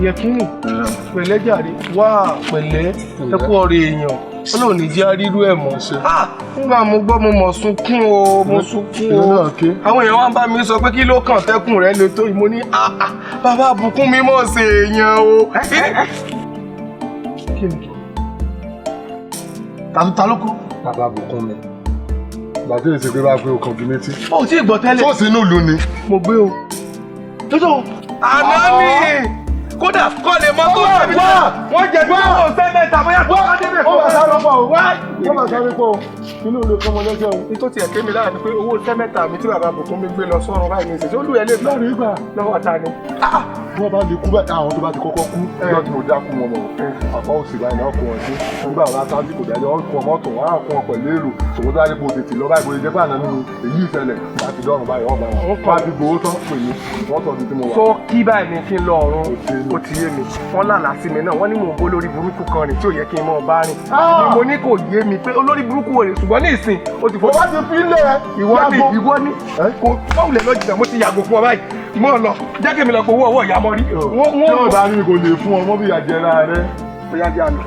Yẹ̀kínì pẹ̀lẹ́ jàre wá pẹ̀lẹ́ ẹ kú ọ̀rẹ́ èèyàn Ọlọ́run ní jẹ́ rírú ẹ̀ mọ̀ ṣe. Nígbà mo gbọ́ mo mọ̀ sunkún o mo sunkún o. Àwọn èèyàn wá ń bá mi sọ pé kí ló kàn tẹ́kùn rẹ lè tó yìí mo ní bàbá Ìbùkúnmi mọ̀ ṣe èèyàn o. Ta ló kú? Bàbá Ìbùkúnmi. Gbàdé ìṣe pé bá gbé ọkàn bí létí. Ó tí ì gbọ́ tẹ́lẹ̀. Tó sínú ìlú ni. Mo gbé o. Tótó. Àná ni. Kódà kọ́ lè mọ tó tẹ̀mí náà. Wọ́n jẹ bí wọ́n ṣe mẹ́ta bóyá tó wá débẹ̀ fún wa. Wọ́n máa sáré pọ̀ o. Inú ilé kọ́mọ lẹ́sẹ̀ o. Ní tó tiẹ̀ kémi lára ni pé owó iṣẹ́ mẹ́ta mi tí bàbá Ìbùkúnmi gbé lọ sọ́run báyìí ní ìṣẹ̀ṣẹ̀ olú ẹ̀ lè gbà. Lọ́rùn ìgbà. Lọ́wọ́ ta ni. Wọ́n bá lè kú bẹ́ẹ̀ àwọn tó bá ti kọ́kọ́ kú. Ìjọ tí mo dákú wọn mọ̀. Àpá òsì báyìí náà kó wọn sí. Nígbà wọn aṣáájú kò dájọ́ wọn kún ọmọ tó wọn á kún ọ pẹ̀lú èrò. Ṣòwò tó dájú kó tètè lọ báyìí bóyá jẹ́ pé àná nínú èyí ìṣẹ̀lẹ̀ láti dọ́rùn báyìí wọ́n bá wọn. Wọ́n kọ́ àti gbowó tán pè mí. Wọ́n tọ́ ibi tí mo wà. Tó kí báyìí ni kí n lọ ọ̀run ó ti yé mi. Wọ́n lànà sí mi náà wọ́n ní mò ń bó lórí burúkú kan rìn tí ò yẹ kí n mọ̀ bá rìn. Ni mo ní kò yé mi pé olórí burúkú wò rè ṣùgbọ́n ní ìsìn ó ti fọ́. Wọ́n ti fi lé ìwọ ní kò báwùlẹ̀ lọ jìnnà mo ti yàgò fún ọ báyìí mọ́ ọ lọ jẹ́ kí mi lọ gbowó ọwọ́ ìyá mọ́ rí. Yóò bá ní kò lè fún ọmọ bí àjẹrà rẹ. Bóyá jẹ́ àná.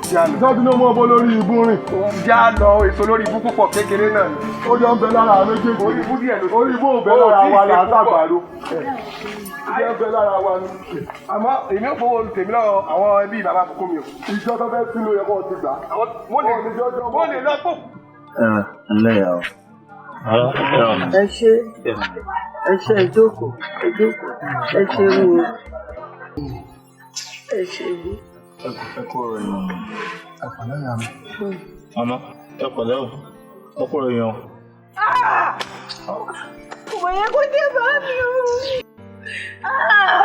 Sọ́dún ló mú ọbọ lórí ibú rìn. Já lọ èso lórí ibú púpọ̀ kékeré náà ni. Ó jọ ń bẹ lára méjèèjì. Orí ibú díẹ̀ ló. Orí ibú ò bẹ lára wa là á sàgbàdo. Ó jẹ́ ń bẹ lára wa ni. Àmọ́ èmi ò fowó tèmi lọ àwọn ẹbí bàbá Ìbùkúnmi o. Ìjọ tó fẹ́ sínú yẹ kó o ti gbà. Mo lè lọ pò. Ǹlẹ́ yà ó. Ẹ ṣe ẹ jókòó ẹ ṣe wo ẹ ṣe wo. Ẹ kú ọ̀rọ̀ yẹn. Ẹ pẹ̀lẹ́ yà mí. Àná ẹ pẹ̀lẹ́ o. Ẹ kú ọ̀rọ̀ yẹn o. Kò yẹ kó dé bá mi o.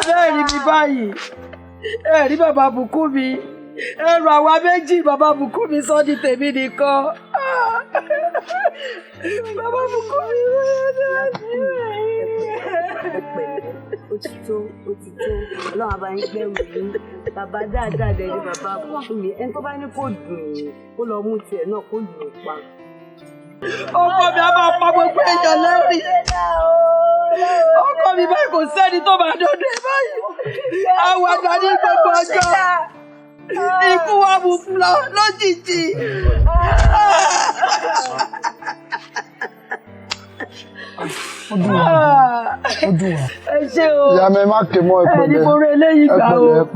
Bẹ́ẹ̀ ni mi báyìí. Ẹ rí bàbá Ìbùkúnmi. Ẹrù àwa méjì bàbá Ìbùkúnmi sọ di tèmi nìkan. Bàbá Ìbùkúnmi wọ́n yá sí ó ti tó ọlọ́run àbá yín gbẹ̀rù yín bàbá dáadáa dẹ̀ ni bàbá Ìbùkúnmi ẹni tó bá ní kó dùn yín kó lọ mú tiẹ̀ náà kó lù ú pa. Ọkọ mi a máa pa gbogbo èèyàn lẹ́rìí. Ọkọ mi báyìí kò sẹ́ni tó máa dọ́dọ̀ ẹ̀ báyìí. Àwọn àgbà ní gbogbo ọjọ́. Ikú wa mú lọ lójijì. ó dùn wá. Ẹ ṣé o. Ìyá mi má ké mọ́ ìpínlẹ̀. Ẹni mo rí eléyìí gbà o.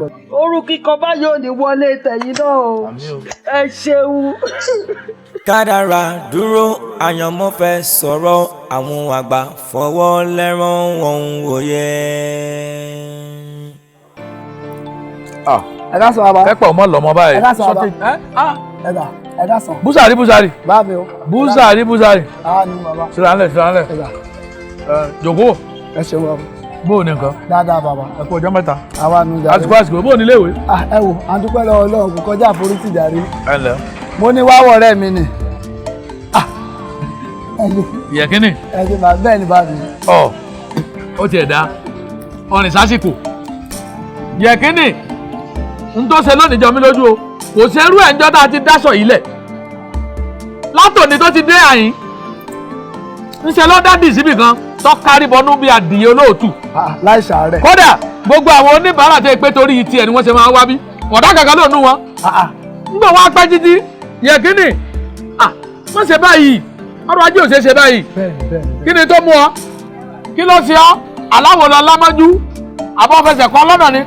Orú kíkọ báyìí ò ní wọlé tẹ̀yìn náà o. Ẹ ṣeun. Kádàrá dúró àyànmọ́ fẹ́ sọ̀rọ̀ àwọn àgbà fọwọ́ lẹ́rán wọn wòye. Ẹ ká sọ bàbá. Ẹ pọ̀ mọ́ lọ́mọ báyìí. Ẹ ká sọ bàbá. Ẹ ká sọ. Búsàrí. Bá mi o. Búsàrí. Àwa ni bàbá. Sílánlẹ̀. Jòkó. Ẹ ṣeun bàbá. Bóò ní nǹkan? Dáadáa bàbá. Ẹ kú ọjọ́ mẹ́ta. Àwa nu jàre. Àsìkò bóò ní iléèwé? Ẹ wò, à ń dúpẹ́ lọ́wọ́ Ọlọ́run kò kọjá àforítì jàre. Ẹ ǹlẹ́. Mo ní wáwọ̀ ọ̀rẹ́ mi nì. Yẹ̀kínì. Ẹ ṣe máa bẹ́ẹ̀ ni bá mi. Ó tiẹ̀ dá. Ọ̀rìn sásìkò. Yẹ̀kínì. N tó ṣe lónìí jọ mí lójú o. Kò ṣerú ẹ̀ ń jọ́ tá a ti dáṣọ yìí lẹ̀. Látòní tó ti dé àyín. Ńṣe ló dádì síbì kan tó kárí bọnú bí adìyẹ olóòtú. Láì ṣàárẹ̀. Kódà gbogbo àwọn oníbàárà tó pé torí tiẹ̀ ni wọ́n ṣe máa wá bí. Ọ̀dà kankan ló nú wọn. Nígbà wọn apẹ́ títí. Yẹ̀kínì. Má ṣe báyìí. Ọrọ̀ ajé ò ṣe ṣe báyìí. Kí ni tó mú ọ? Kí ló ṣe ọ́? Aláwo lọ lámọ́jú. Àbọ̀ fẹsẹ̀ kọ́ lọ́nà ni.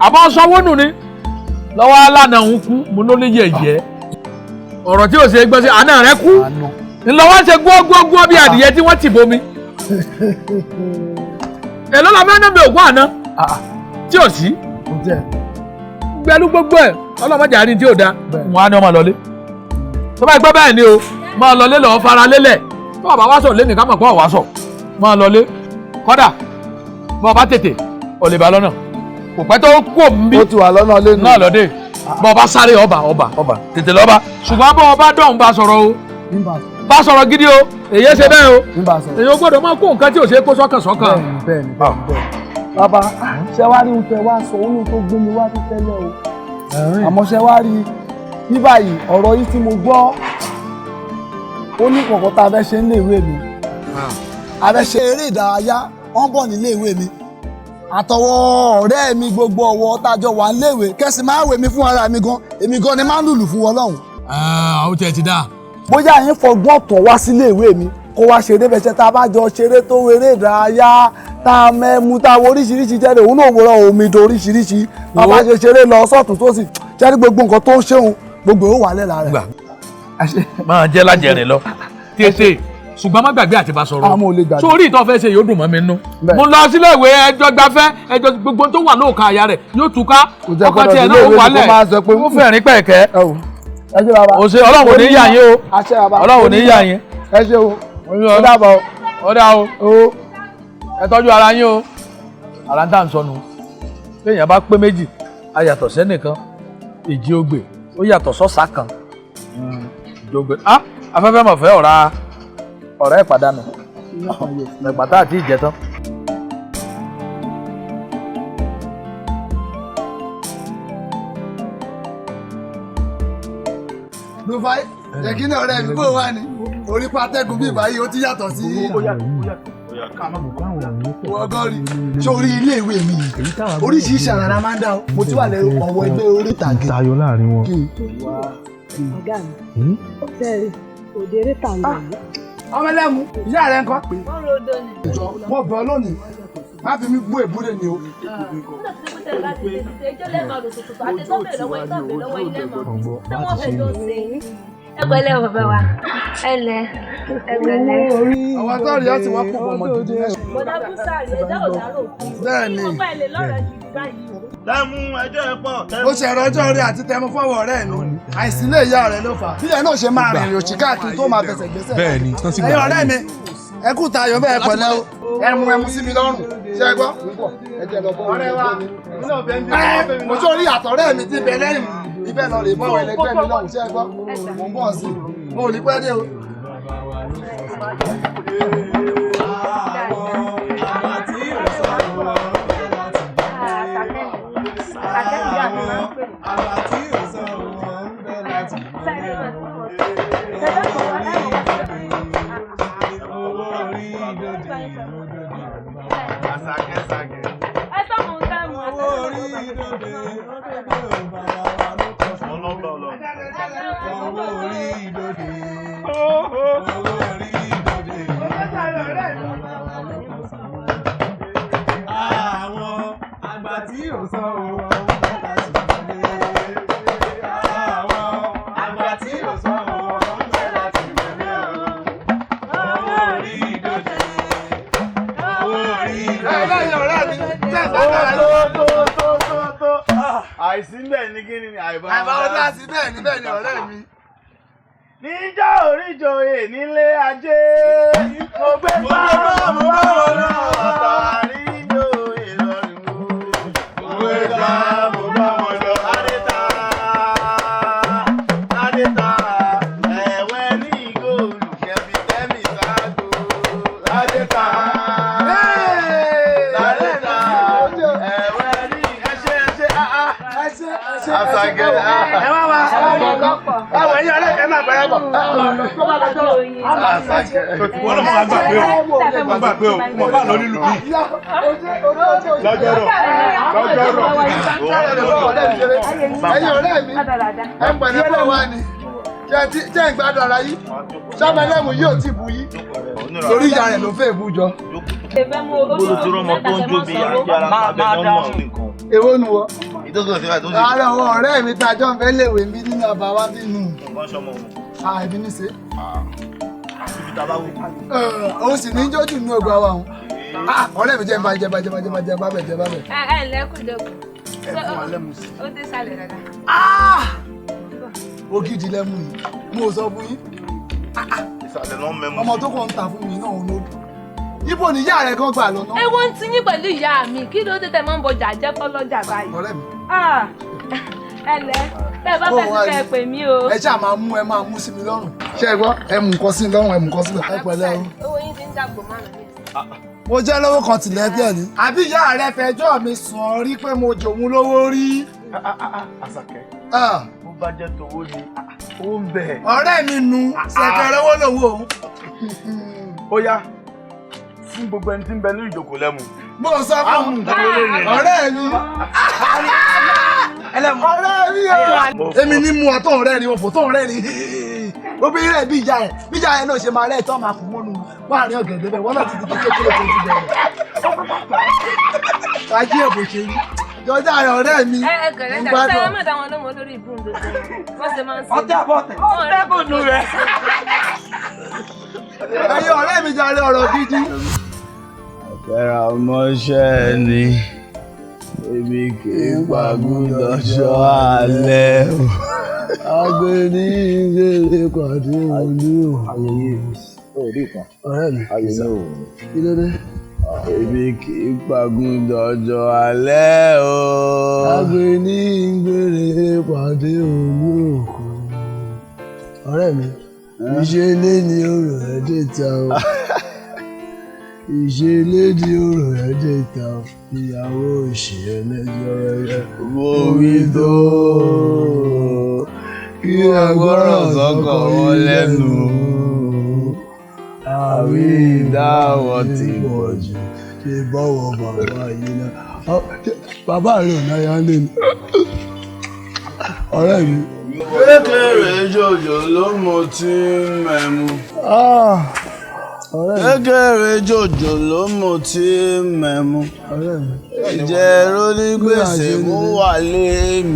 Àbọ̀ sanwó nù ni. Lọ́wọ́ alánà ń kú mo ló lè yẹ̀yẹ́. Ọ̀rọ̀ tí ò ṣe gbọ́ sí àná rẹ kú. Ńlọ́wọ́ ṣe gbọ́ bí adìyẹ tí wọ́n ti bomi. Èló la fẹ́ nàbẹ̀ ògùn àná. Tí ò sí. Gbẹ̀lú gbogbo ẹ̀ ọlọ́mọdé àárín tí ò da. Wọ́n á ní ọmọ lọlé. Tó bá gbọ́ bẹ́ẹ̀ ni o máa lọlé lọ́ọ́ fara lélẹ̀. Tó bá wá sọ̀ lé nìkan mọ̀ pé wàá sọ̀. Máa lọlé. Kọ́dà bọ́ ọ bá tètè ò lè bá lọ́nà. Kò pẹ́ tó kú òmí. Ó ti wà lọ́nà lẹ́nu. Náà lọ́dẹ. Bọ́ ọ bá sáré ọba tètè lọ́ba. Ṣùgbọ́n bọ́ ọ bá dọ̀hún bá sọ̀rọ̀ o. Bá sọ̀rọ̀ gidi o. Èyí ṣe bẹ́ẹ̀ o. Èyí ò gbọ́dọ̀ máa kó nǹkan tí ò ṣe é kó sọ́kàn. Bẹ́ẹ̀ni. Bàbá ṣe wá rí ohun tẹ wá sọ ohun tó gbé mi wá tó tẹ́lẹ̀ o. Àmọ́ ṣe wá rí ní báyìí ọ̀rọ̀ yìí tí mo gbọ́ ó ní kọ̀ọ̀kan tá a fẹ́ ṣe nílé ìwé mi. A fẹ́ ṣe eré ìdárayá wọ́n bọ̀ nílé ìwé mi. Àtọwọ́ ọ̀rẹ́ mi gbogbo ọ̀wọ́ tájọ wà nílé ìwé kẹ́sì máa wè mí fún ara mi gan. Èmi gan ni máa ń lùlù fún Ọlọ́run. Àwọn tiẹ̀ ti dá. Bóyá yín fọgbọ́n tàn wá sílé ìwé mi kó wá ṣeré bẹ́ẹ̀ tá a bá jọ ṣeré tó eré ìdárayá tá a mẹ́mu tá a wo oríṣiríṣi jẹ́rìí òun náà wòran omi do oríṣiríṣi tá a bá ṣe ṣeré lọ sọ́tún sósì jẹ́rìí gbogbo nǹkan tó ń ṣéun gbogbo ó wà lẹ́la rẹ̀. Máa jẹ́ lájẹrin lọ tètè ṣùgbọ́n má gbàgbé àti bá sọ̀rọ̀ sórí ìtọ́ fẹ́ ṣe yóò dùn mọ́ mi nú. Mo lọ sílé ìwé ẹjọ́ gbafẹ́ ẹjọ́ gbogbo tó wà lóòka àyà rẹ̀ yóò túká ọkọ tiẹ̀ náà ó wálẹ̀ ó fẹ̀rín pẹ̀kẹ́. O ṣe Ọlọ́run ò ní yà yín o Ọlọ́run ò ní yà yín. Ẹ ṣe o ó dàbọ̀ ó dà o ẹ tọ́jú ara yín o ara ń tà ń sọnù léèyàn bá pé méjì a yàtọ̀ sẹ́nìkan èjì ogbè ó yàtọ̀ sọ́sà kan ìjọgbè afẹ́fẹ́ mọ̀ fẹ́ ọ̀rá ẹ̀ pàdánù ẹ̀gbàtà àti ìjẹtán. Rufai jẹ́kí náà ọ̀rẹ́ mi bó wà ní orí pátẹ́gùn bí ìbáyé ó ti yàtọ̀ sí ọgọ́rin ṣé orí ilé ìwé mi oríṣiríṣi àràrà máa ń dá o mo ti wà lẹ́rù ọ̀wọ́ ẹgbẹ́ orí ìtàgé. Tayọ láàrin wọn. Ọ̀gá mi sẹ́ẹ̀rì òde eré tàǹgà yìí. Ọmọ ẹlẹ́mu ìyá rẹ̀ ń kọ́. Wọ́n ro odò ni. Mo bọ̀ lónìí má fi mí gbó èbúrè ni o. Ẹ pẹ̀lẹ́ bàbá wa ẹ lẹ ẹ pẹ̀lẹ́. Àwọn àtọ́rí ọ̀sìn wọn pọ̀ pọ̀ mọ́ dídí náà. Bọ̀dá Búsàrí ẹ̀dá ọ̀dàrò òkú. Bẹ́ẹ̀ni. Wọ́n bá ilé lọ́rẹ̀ gidi báyìí. Tẹ́mú ẹjọ́ ẹ pọ̀. Ó ṣe ẹ̀rọ ọjọ́ orí àti tẹmu fọ́wọ́ ọ̀rẹ́ ẹ̀ nù. Àìsí ilé ìyá rẹ̀ ló fà. Bílẹ̀ náà ṣe máa rìnrìn òṣì káàkiri tó máa fẹsẹ̀ gbèsè. Bẹ́ẹ̀ni tó sì gbà. Ẹ̀yin ọ̀rẹ́ mi ẹ kú tayọ̀ bẹ́ẹ̀ pẹ̀lẹ́ o. Ẹmu sí mi lọ́rùn. Ṣé ẹ gbọ́? Ọ̀rẹ́ wa mo tó rí àtọ̀rẹ́ mi ti bẹ lẹ́yìn ibẹ̀ lọ lè bọ́ ẹlẹgbẹ́ mi lọ́hùn. Ṣé ẹ gbọ́? Mo ń bọ̀ sí i. Mo ò ní pẹ́ dé o. tí ò sọ òun láti mọ̀lẹ́. Àgbà tí ò sọ òun láti mọ̀lẹ́ o. Owó orí ìdòdè. Owó orí ìdòdè. Ẹ̀yin ọ̀rẹ́ mi, tó. Àìsí bẹ́ẹ̀ ni kí ni àìbáwọ́ dá sí bẹ́ẹ̀ ni ọ̀rẹ́ mi. Níjọ́ oríjòyè nílé ajé, mo gbé bá wọn lọ, àríjòyè lọ́rùn mo. Mo gbé bá wọn lọ, Adéta, ẹ̀wẹ̀ ní ìgòrò, kẹ́mi sáàgò, Adéta, ẹ̀wẹ̀ ní ẹṣẹ́, àṣàgẹ̀, ẹ wá wá. Báwo ẹ̀yin ọlẹ́kẹ̀ẹ́ máa bẹ̀rẹ̀ bọ̀? Wọ́n lọ́ máa gbà pé o, mo bá lọ nílùú mi. Lọ́jọ́rọ̀. Ẹ̀yin ọ̀rẹ́ mi, ẹ ń pẹ̀lẹ́ bọ̀ wá ni. Jẹ́ ìgbádùn ara yìí. Sábẹ́lẹ́mù yóò ti bù yí. Torí ìyá rẹ̀ ló fẹ́ bú jọ. Gbọ́dọ̀ tí ọmọ tó ń jó bí ajára abẹ́ náà mọ̀ nìkan. Èwo nu wọ? Ìdókòwò sí àìtó sí. Ààrẹ àwọn ọ̀rẹ́ mi tajọ́ ń fẹ́ léwé mi nínú àbáwá nínú. Nǹkan ṣọmọ wọn. Àìbí ní ṣe. Ibi tá a bá wù. Òun sì ní jójú inú ọgbà wa òun. Ọ̀rẹ́ mi jẹ́ bá jẹ bábẹ̀. Ẹ lẹ́kùn dẹ́kun. Ẹ̀fún alẹ́ mu sí. Ó dé sálẹ̀ dáadáa. Ògidì lẹ́mu yìí, mo sọ fún yín. Ìsàlẹ̀ náà mẹ́mu. Ọmọ tó kàn ń ta fún mi náà ló dùn. Ibo ni ìyá rẹ̀ kan gbà lọ́nà. Ewo ń ti yín pẹ̀lú ìyá mi, kí ló dé tẹ máa ń bọjà jẹ́ fọ́lọ́jà báyìí? Ọ̀rẹ́ mi. Ẹlẹ́, bẹ́ẹ̀ bá fẹ́ sí kẹ́ ẹ pè mí o. Ẹ ṣáà máa mú sí mi lọ́rùn. Ṣé ẹ gbọ́? Ẹ mú nǹkan sí lọ́rùn, ẹ mú nǹkan sí lọ́rùn. Ẹ pẹ̀lẹ́ o. Owó yín ti ń dàgbò márùn ní ìsìn. Mo jẹ́ lówó kan tìlẹ̀ bí ẹ̀ní. Àbí ìyá rẹ̀ fẹjọ́ mi sùn ọ rí pé mo jòun lówó rí. Àṣàkẹ́. Bó bá jẹ́ tówó ni, ó ń bẹ̀. Ọ̀rẹ́ mi nu ṣẹ̀kẹ̀rẹ̀ owó lòwò. Ó yá, fún gbogbo ẹni tí ń bẹ ní ìjókòó lẹ́mu. Mo sọ fún ọ̀rẹ́ mi. Ọ̀rẹ́ mi o. Èmi ní mu ọ̀tọ̀ ọ̀rẹ́ ni òfò tó ọ̀rẹ́ ni. Obìnrin rẹ̀ bí ìyá ẹ̀ náà ṣe máa rẹ̀ tọ́ máa fún mọ́nu láàrin ọ̀gẹ̀dẹ̀ bẹ́ẹ̀ wọ́n náà ti di kékeré tó ti bẹ̀rẹ̀. Ajé èbò ṣe rí. Jọjá rẹ̀ ọ̀rẹ́ mi. Ẹ kẹ̀rẹ́ jà sí ẹ má dá wọn lóhùn olórí ìbùn gbogbo. Wọ́n ṣe máa ń sìn. Ọjà bọ̀tẹ̀. Ọ̀rẹ́ bùnú rẹ̀. Ẹ̀yin ọ̀rẹ́ mi jàre ọ̀rọ̀ gidi. Àpẹẹrẹ ọmọọṣẹ́ ni èmi kì í gbàgúdọ̀ṣọ́ alẹ́ o. Agbe ní ìgbèrè pàdé olú o. Ọ̀rẹ́ mi, kí ló dé? Èmi kì í gbàgúdọ̀ṣọ́ alẹ́ o. Agbe ní ìgbèrè pàdé olú o. Ọ̀rẹ́ mi, ìṣẹ̀lẹ̀ ni ọ̀rọ̀ ẹ̀ dé ta o. Ìṣẹ̀lẹ̀ ni ọ̀rọ̀ ẹ̀ dé ta o. Ìyàwó ìṣẹ̀lẹ̀ jọ̀rọ̀ mo wí tó. Kí agbọ́rọ̀ sọ́kọ̀ wọn lẹ́nu. Àwí ìdáwọ̀ ti pọ̀ jù. Ṣé bọ́wọ̀ bàbá yìí náà? Bàbá rẹ̀ ò náà yá lé ní. Ọ̀rẹ́ mi. Kékeré jòjò ló mo ti mẹ̀mú. Kékeré jòjò ló mo ti mẹ̀mú. Ìjẹ́ onígbèsè mú wà lé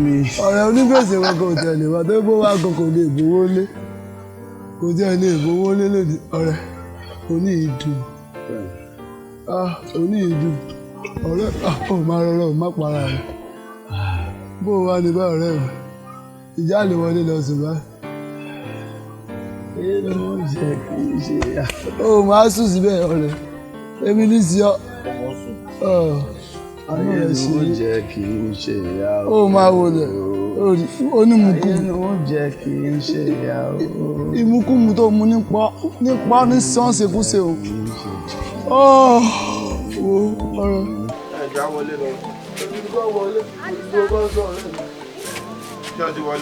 mi. Ọ̀rẹ́ onígbèsè wọn kò tẹ̀lé wa tó gbó wá kò lè gbowó lé. Kò tẹ̀ lè gbowó lé lónìí. Ọ̀rẹ́ oní ìdùn. Oní ìdùn. Ọ̀rẹ́ ò máa rọrọ̀ má para rẹ̀. Bó o wá ní bá ọ̀rẹ́ rẹ̀? Ìjà lè wọlé lọ sùn báyìí. Èyí ló ń jẹ́ kí n ṣe yá. Ó máa sùn síbẹ̀ ọ̀rẹ́. Èmi ní sí ọ. Àánú rẹ̀ ṣe. Èyí ló ń jẹ́ kí n ṣe yá. Ó máa wọlé. Onímùkú. Èyí ló ń jẹ́ kí n ṣe yá. Ìmúkúmu tó mu nípa ní sọ́ọ̀ṣẹ̀kúṣe o. Wo ọ̀rọ̀. Ẹ̀já wọlé lọ. Olùdókòwò wọlé. Olùdókòwò sọ̀rọ̀ rẹ̀.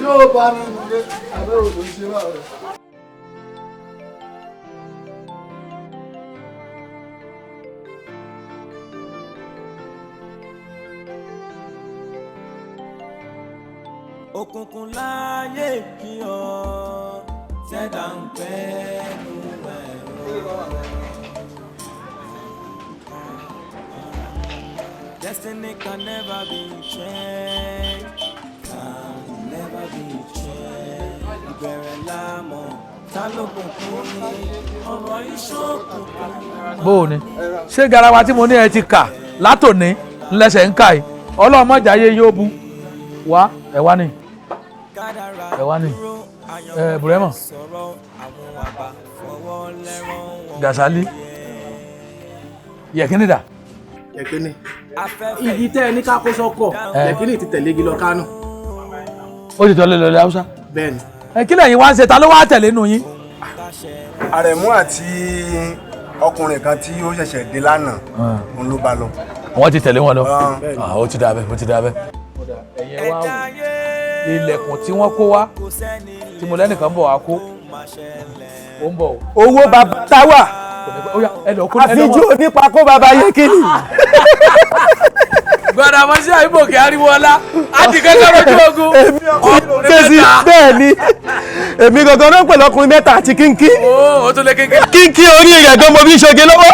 Yóò bá mi nílé, àbẹ́ òdò ṣe bá rẹ̀. Òkùnkùn láyé kí ọ ṣẹ̀dá ń pẹ́ nù ẹ̀rọ. Destiny can never be changed. Can never be changed. Ìbẹ̀rẹ̀ lámọ̀ ta ló bùkún ní ọ̀rọ̀ ìṣókùnkùn. bó ni ṣé garawa tí mo ní ẹ ti kà látòní ńlẹsẹ̀ ń kà yìí ọlọ́run mọ̀jà yé yóò bu wá ẹ wá ní Ibrahim Gasali yẹ̀kínní dà. yẹ̀kínní igi tẹ́ ẹ ní ká kó sọ́kọ̀ yẹ̀kínní ti tẹ̀lé igi lọ Kánò. ó ti tọ́lé lọ́lẹ́ Haúsá. bẹ́ẹ̀ni. kí lẹ́yìn wá ń ṣe ta ló wá tẹ̀lé nù yín. Àrẹ̀mú àti ọkùnrin kan tí ó ṣẹ̀ṣẹ̀ dé lánàá òun ló bá lọ. àwọn ti tẹ̀lé wọn lọ. ó ti dà bẹ́ẹ̀ ó ti dà bẹ́ẹ̀. ẹ̀yin wá wò ilẹ̀kùn tí wọ́n kó wá tí mo lẹ́nìkan bọ̀ wá kó ó ń bọ̀ o. owó bàbá táwà àfijú onípa kó bàbá yẹ̀kínní. gbọ́dọ̀ àmọ́ sí àyíbòkè ariwo ọlá àti kẹ́kẹ́ lójú ogun. kèsì bẹ́ẹ̀ ni èmi gangan náà ń pè lọ́kùnrin mẹ́ta àti kínkín. ó tún lé kínkín. kínkín orí rẹ̀ gan mo fi ń ṣoge lọ́wọ́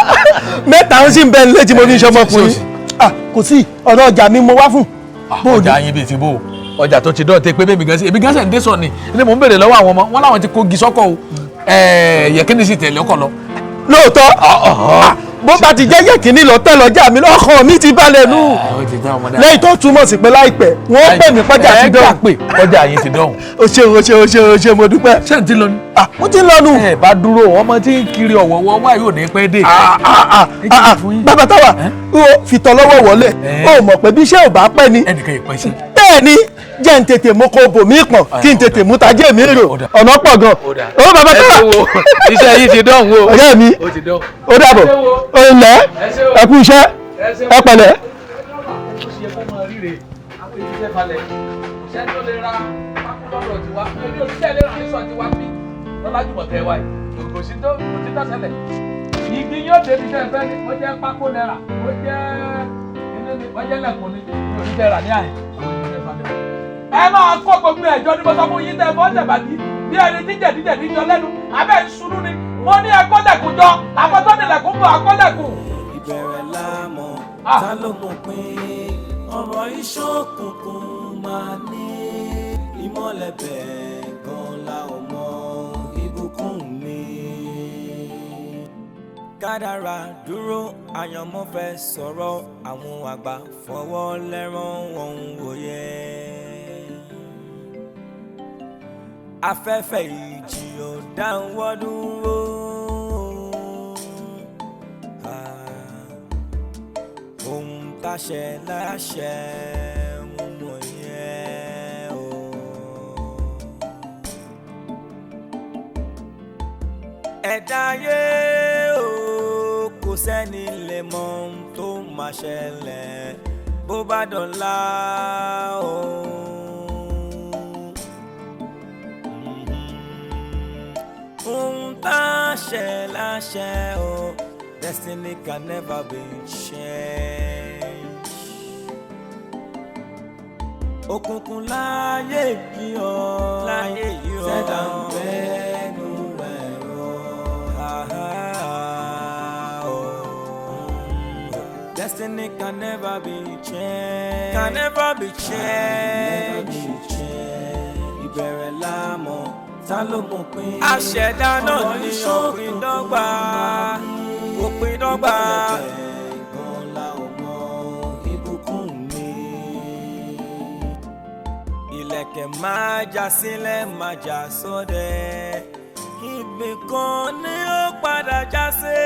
mẹ́ta ń sì ń bẹ nílé tí mo fi ń ṣọmọkùnrin. kò sí ọ̀nà ọjà mi mo wá fún. ọjà yín bíi ti bó ọjà tó ti dọ̀tẹ́ pé bẹ́ẹ̀ mi gan sẹ̀ ń dé sọ ni ilé mò ń bèrè lọ́wọ́ àwọn ọmọ wọn láwọn ti kógi sọ́kọ̀ o yẹ̀kínní sì tẹ̀lé ọkọ̀ lọ. lóòótọ́ bó bá ti jẹ́ yẹ̀kínní lọ tẹ́ lọ́jà mi lọ́kàn mi ti balẹ̀ nù. lẹ́yìn tó túmọ̀ sí pé láìpẹ́ wọ́n pè mí pọ́jà ti dọ̀hùn. pọ́jà yín ti dọ̀hùn. o ṣe mo dúpẹ́. ṣé n ti lọ ni. mo ti lọ nù. ẹ bá dúró ọmọ tí ń kiri ọ̀wọ̀wọ́ wá yóò ní pẹ́ dé. bàbá táwa fìtọ̀ lọ́wọ́ wọlé o mọ̀ pé bí iṣẹ́ ò bá pẹ́ ni. ẹnìkan ìpẹ́ sí. bẹ́ẹ̀ ni jẹ́ n tètè mú kó bò mí pọ̀n kí n tètè mú tajé mi rò ọ̀nà pọ̀ gan. ó bàbá táwa iṣẹ́ yìí ti dọ̀hùn o. ọ̀rẹ́ mi ó dàbọ̀ ó lẹ̀ ẹ kú iṣẹ́ ẹ pẹ̀lẹ́. igi yóò débi tẹ́ ẹ fẹ́ ní ó jẹ́ pákó náírà ó jẹ́ inú ni ó jẹ́ lẹ́kùn ni yóò ní tẹ́ra ní àyè. ẹ máa kó gbogbo ẹ̀jọ́ ní mo sọ fún yín tẹ́ ẹ fọ́ tẹ̀bàdí bí ẹni tí jẹ̀díjẹ̀dí jọ lẹ́nu abẹ́ ìṣúnú ni mo ní ẹ̀kọ́lẹ̀kùn jọ àkọ́tọ́ nílẹ̀kùn bọ̀ àkọ́lẹ̀kùn. ìbẹ̀rẹ̀ lámọ̀ ta ló mọ̀ pé ọ̀rọ̀ ìṣókùnkùn máa ní ìmọ̀lẹ̀ bẹ́ẹ̀ gan la ò mọ ìbùkún mi. kádàrá dúró àyànmọ́ fẹ́ sọ̀rọ̀ àwọn àgbà fọwọ́ lẹ́rán wọn wòye. afẹ́fẹ́ ìjì ò dáwọ́ dúró. ohun táṣẹ láṣẹ mú mọ̀ yẹn o. ẹ̀dá ayé o kò sẹ́ni lè mọ ohun tó máa ṣẹlẹ̀ bó bá dọ̀la o. ohun táṣẹ láṣẹ o. Destiny can never be changed. Òkùnkùn láyé yìí o, ṣẹ̀dá ń bẹ́nu ẹ̀rọ. Destiny can never be changed. Can never be changed. Ìbẹ̀rẹ̀ lámọ̀ ta ló mọ̀ pé àṣẹ̀dá náà ní òpin dọ́gba. Òpin dọ́gba. Ẹ̀gbọ́n la ò mọ ìbùkún mi. Ìlẹ̀kẹ̀ máa já sílẹ̀ máa já sóde. Ibì kan ni ó padà já sí.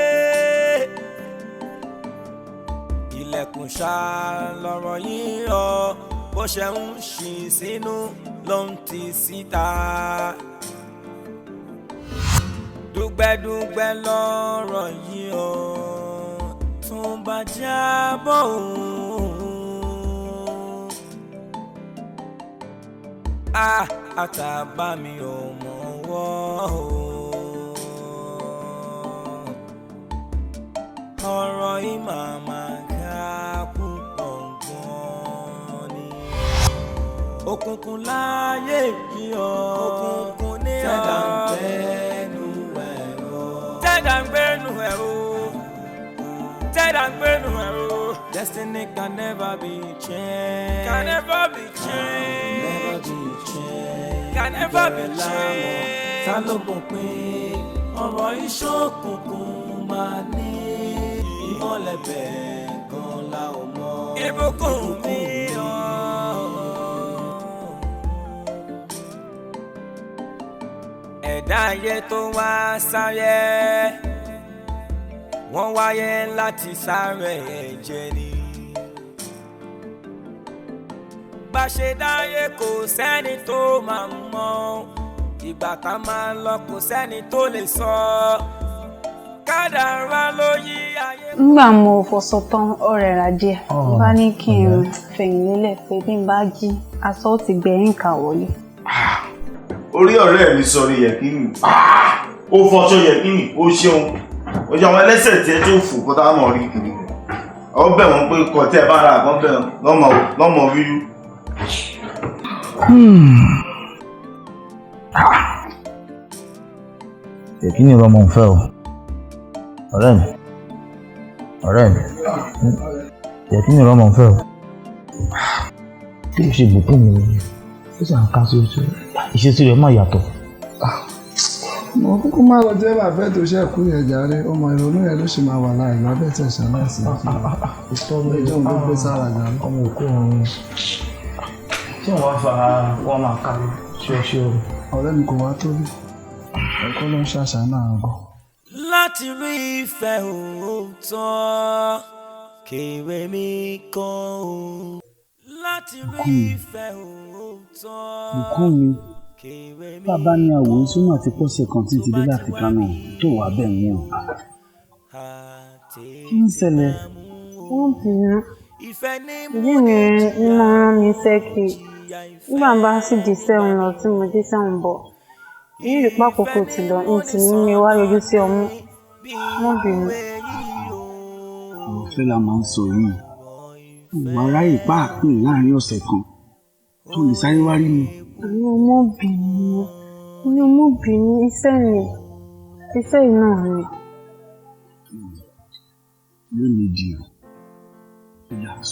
Ilẹ̀kùn ṣá lọ̀rọ̀ yìí o. Bó ṣe ń ṣí sínú ló ń tì síta. Dùgbẹ́dùgbẹ́ lọ́rọ̀ yìí o tún bá jábọ̀ òun. Àtàbá mi ò mọ̀ wọ́ o. ọ̀rọ̀ yìí màmá ká púpọ̀ gan ni. Òkùnkùn láyé yìí o. Òkùnkùn ní ọ̀. Tẹ́dà ń gbẹ́nu ẹ̀rọ. Tẹ́dà ń gbẹ́nu ẹ̀rọ. Tẹ́dà ń gbẹ́nu ẹ̀rọ. Destiny can never be changed. Can never be changed. Never be changed. Can never be changed. Ta ló gbòpin ọ̀rọ̀ ìṣókùnkùn máa ní ìmọ̀lẹ̀ bẹ́ẹ̀ gan la ò mọ̀. Ibukunmi o. Ẹ̀dá ayé tó wá sáyé wọ́n wáyé láti sáré ẹ̀jẹ̀ ni. Bá ṣe dáyé kò sẹ́ni tó máa mọ̀, ìgbà tá máa lọ kò sẹ́ni tó lè sọ. Kádàrá ló yí ayé. Nígbà mo fọṣọ tán ọ̀rẹ́ rà díẹ̀ bá ní kí n fẹ̀yìn lélẹ̀ pé bí n bá jí aṣọ ti gbẹ̀yìn kà wọlé. Orí ọ̀rẹ́ mi sọ̀rọ̀ Yẹ̀kínì ó fọṣọ Yẹ̀kínì ó ṣeun ojú àwọn ẹlẹ́sẹ̀ tí ẹ tó fò kó táwọn mọ̀ rí kiri ọ bẹ̀ wọ́n pé kọ́ tẹ́ ẹ bá ra àgbọ̀n bẹ̀ lọ́mọ wíwú. Yẹ̀kínì rọmọ ń fẹ́ o ọ̀rẹ́ mi Yẹ̀kínì rọmọ ń fẹ́ o kí ló ṣe gbòkó mi ó sì ń ká sí oṣù ìṣesí rẹ̀ má yàtọ̀. Mo kúkú máa lọ jẹ́ bàbá tó ṣẹ́kù yẹn jàre ọmọ ìrònú yẹn ló ṣe máa wà láì lábẹ́ tẹ̀sán náà sí ìtọ́jú ìjọ tó gbé sára jàre. Ọmọ òkú ọ̀run tí wọ́n fa wọ́n máa ká ṣíọṣíọ. Ọ̀rẹ́ mi kò wá tóbi ẹ̀kọ́ ló ń ṣàṣà náà bọ̀. Láti rí ìfẹ́ òótọ́ kéré mi kan o. Láti rí ìfẹ́ òótọ́. Bukunmi, bàbá ní àwòrán súnmọ́ àti pọ́sẹ̀ kan tí ti dé láti Kánò tó wà bẹ́ẹ̀ mú o. Kí ń ṣẹlẹ̀? Wọ́n bínú. Ìdí mi ni mo rán mi sẹ́kì. Nígbà bá sì di sẹ́hùn lọ tí mo dé sẹ́hùn bọ̀. Ní ìrìpá kòkò ti lọ ní ti ní mi wá yọjú sí ọmú. Wọ́n bínú. Àwọn fẹ́ la máa ń sọ yìí. Ìwà aráyè pàápàá láàrin ọ̀sẹ̀ kan tó lè sáré wá rí mi. Àwọn ọmọbìnrin iṣẹ́ iná ni. Yóò ní di o.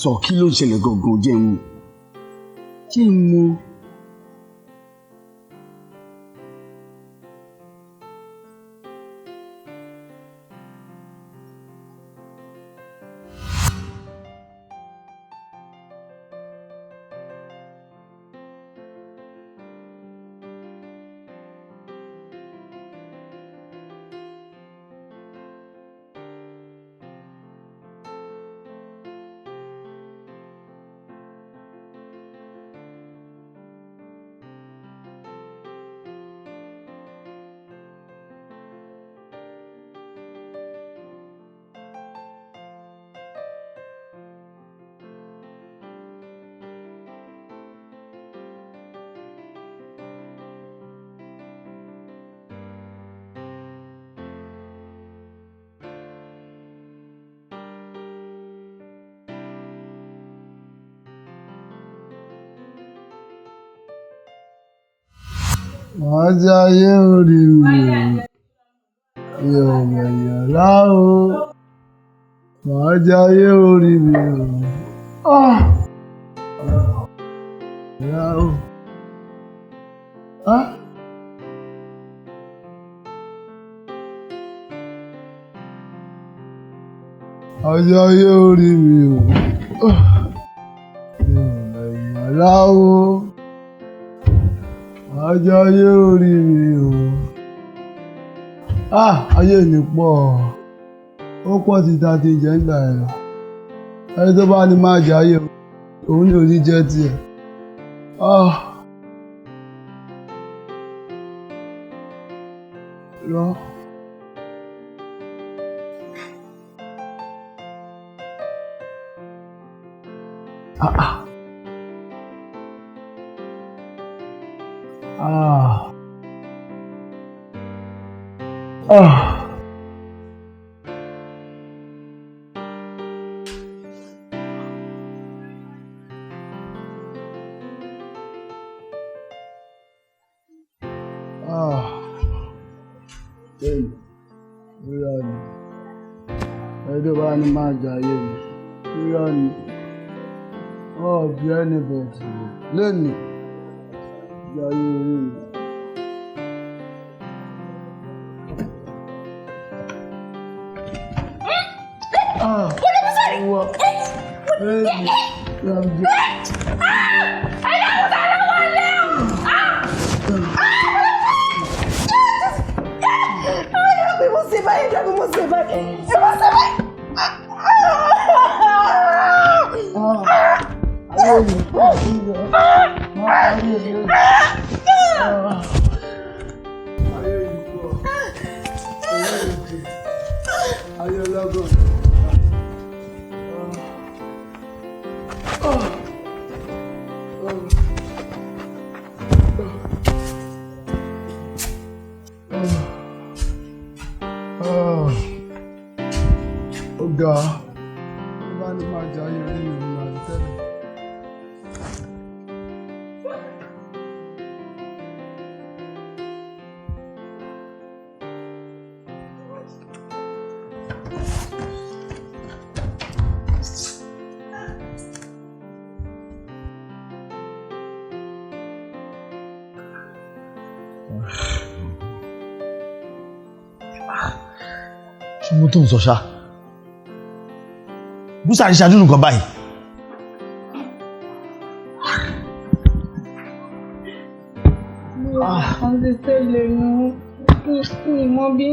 Sọ kí ló ń ṣẹlẹ̀ gangan jẹ́ wọn. Jẹ́ wọn. Màá jayé orí mi yóò mẹ̀yàn láwo. Màá jayé orí mi láwo. Màá jayé orí mi yóò mẹ̀yàn láwo. Ajayé orí mi o. Ayé ní pọ̀. Ó pọ̀ ti ta ti jẹ́ ńgbà ẹ̀rọ. Ẹni tó bá ní máa jayé òun ní òní jẹ́ tiẹ̀. Lọ. Ẹni tó bá ní máa jayé mi irọ́ ni bí anybody lónìí ìyá ayé orí mi. Ṣé tó ń sọ ṣá? Búsà ní ṣáájú nǹkan báyìí. Wọ́n ti tẹ̀lé mi mọ́ bí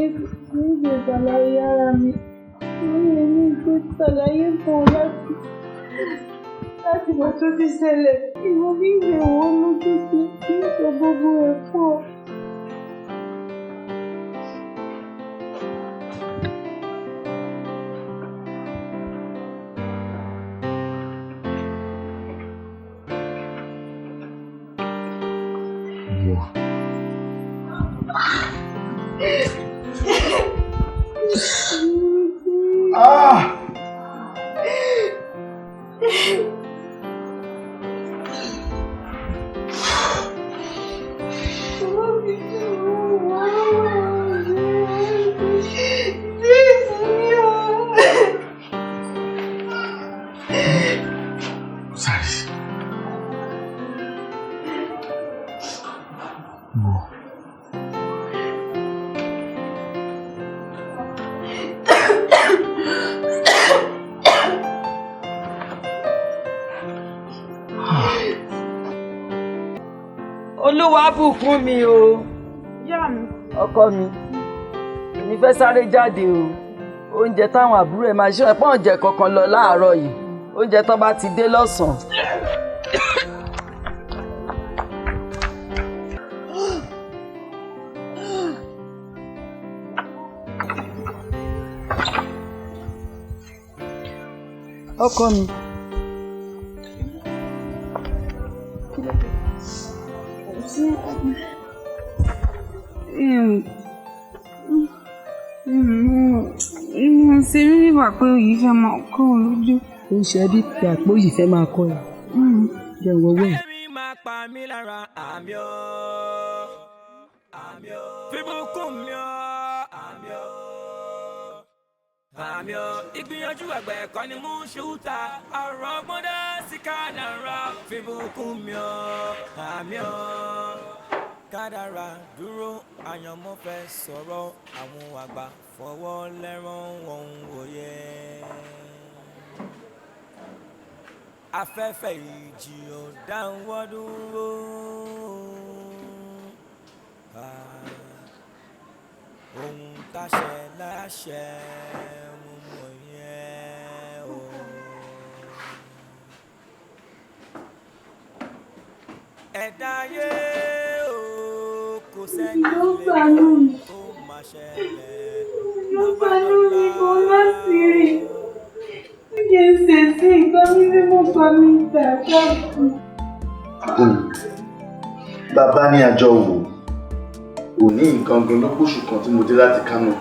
ní ṣe ṣàlàyé ara mi. Wọ́n lè ní ìgbé ṣàlàyé fún ọ láti wà tó ti ṣẹlẹ̀. Ìwọ́n bí ìwé wọ́n lójú sí kí n sọ gbogbo ẹ̀ fún ọ. Ibukunmi o. Ìyá mi. Ọkọ mi. Èmi fẹ́ sáré jáde o. Oúnjẹ táwọn àbúrò ẹ̀ máa ṣe ẹ̀pọ̀ oúnjẹ kankan lọ láàárọ̀ yìí. Oúnjẹ tó bá ti dé lọ́sàn-án. Ọkọ mi. Ṣé rí nígbà pé òyì fẹ́ máa kọ́ ọ lójú? Ó ń ṣe bí pé àpò òyì fẹ́ máa kọ́ ẹ. Jẹ́ ìwọ́wọ́ ẹ̀. Ìgbìyànjú àgbẹ̀ ẹ̀kọ́ ni mú ṣúta ọ̀rọ̀ gbọ́dọ̀ sí kádàrá fìbùkúnmi àmì kádàrá dúró àyànmọ́ fẹ́ sọ̀rọ̀ àwọn àgbà fọwọ́ lẹ́rán wọn wòye. Afẹ́fẹ́ ìjì ò dáwọ́ dúró. Ohun táṣẹ láṣẹ mo mọ̀ yẹn o. Ẹ̀dá ayé o kò sẹ́ni lè kó má ṣẹlẹ̀. Ló bá lórí kó láti rí. Ṣé ṣe sí ìgbà mi bí mo bá mi dàgbà kù? Bàbá ní àjọ wò. Òní nǹkan gan ló kóṣù kan tí mo dé láti Kánò.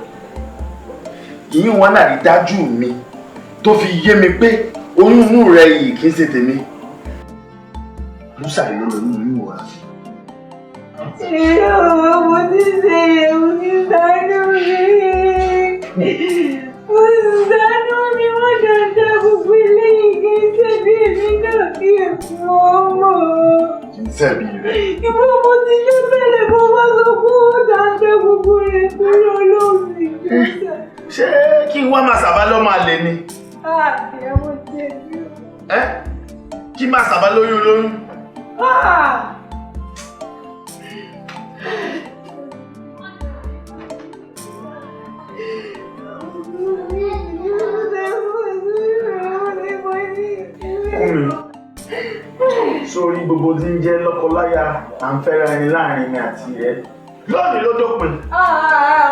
Ìyún wọn náà rí dájú mi tó fi yé mi pé oyún inú rẹ yìí kì í ṣe tèmi. Búsàrí ló lóyún inú wa. Mo ti ṣe èwù ní sánú mi. Mo ti sánú mi, wọ́n dandan gbogbo ilé Ìfọ̀mọ́. Kì í sẹ́bi rẹ̀. Ìfọ̀mọ́ ti ṣe tẹ́lẹ̀ bó bá sọ kó dáadáa gbogbo rẹ̀ torí olóòsì gbèsè. Ṣé kí n wá máa sàbá lọ́ máa lè ni? Ìyàwó tẹ̀lé. Kí máa sàbá lóyún? Sórí gbogbo tí ń jẹ́ lọ́kọláya à ń fẹ́ra ẹni láàrin mi àti ẹ lónìí ló dópin.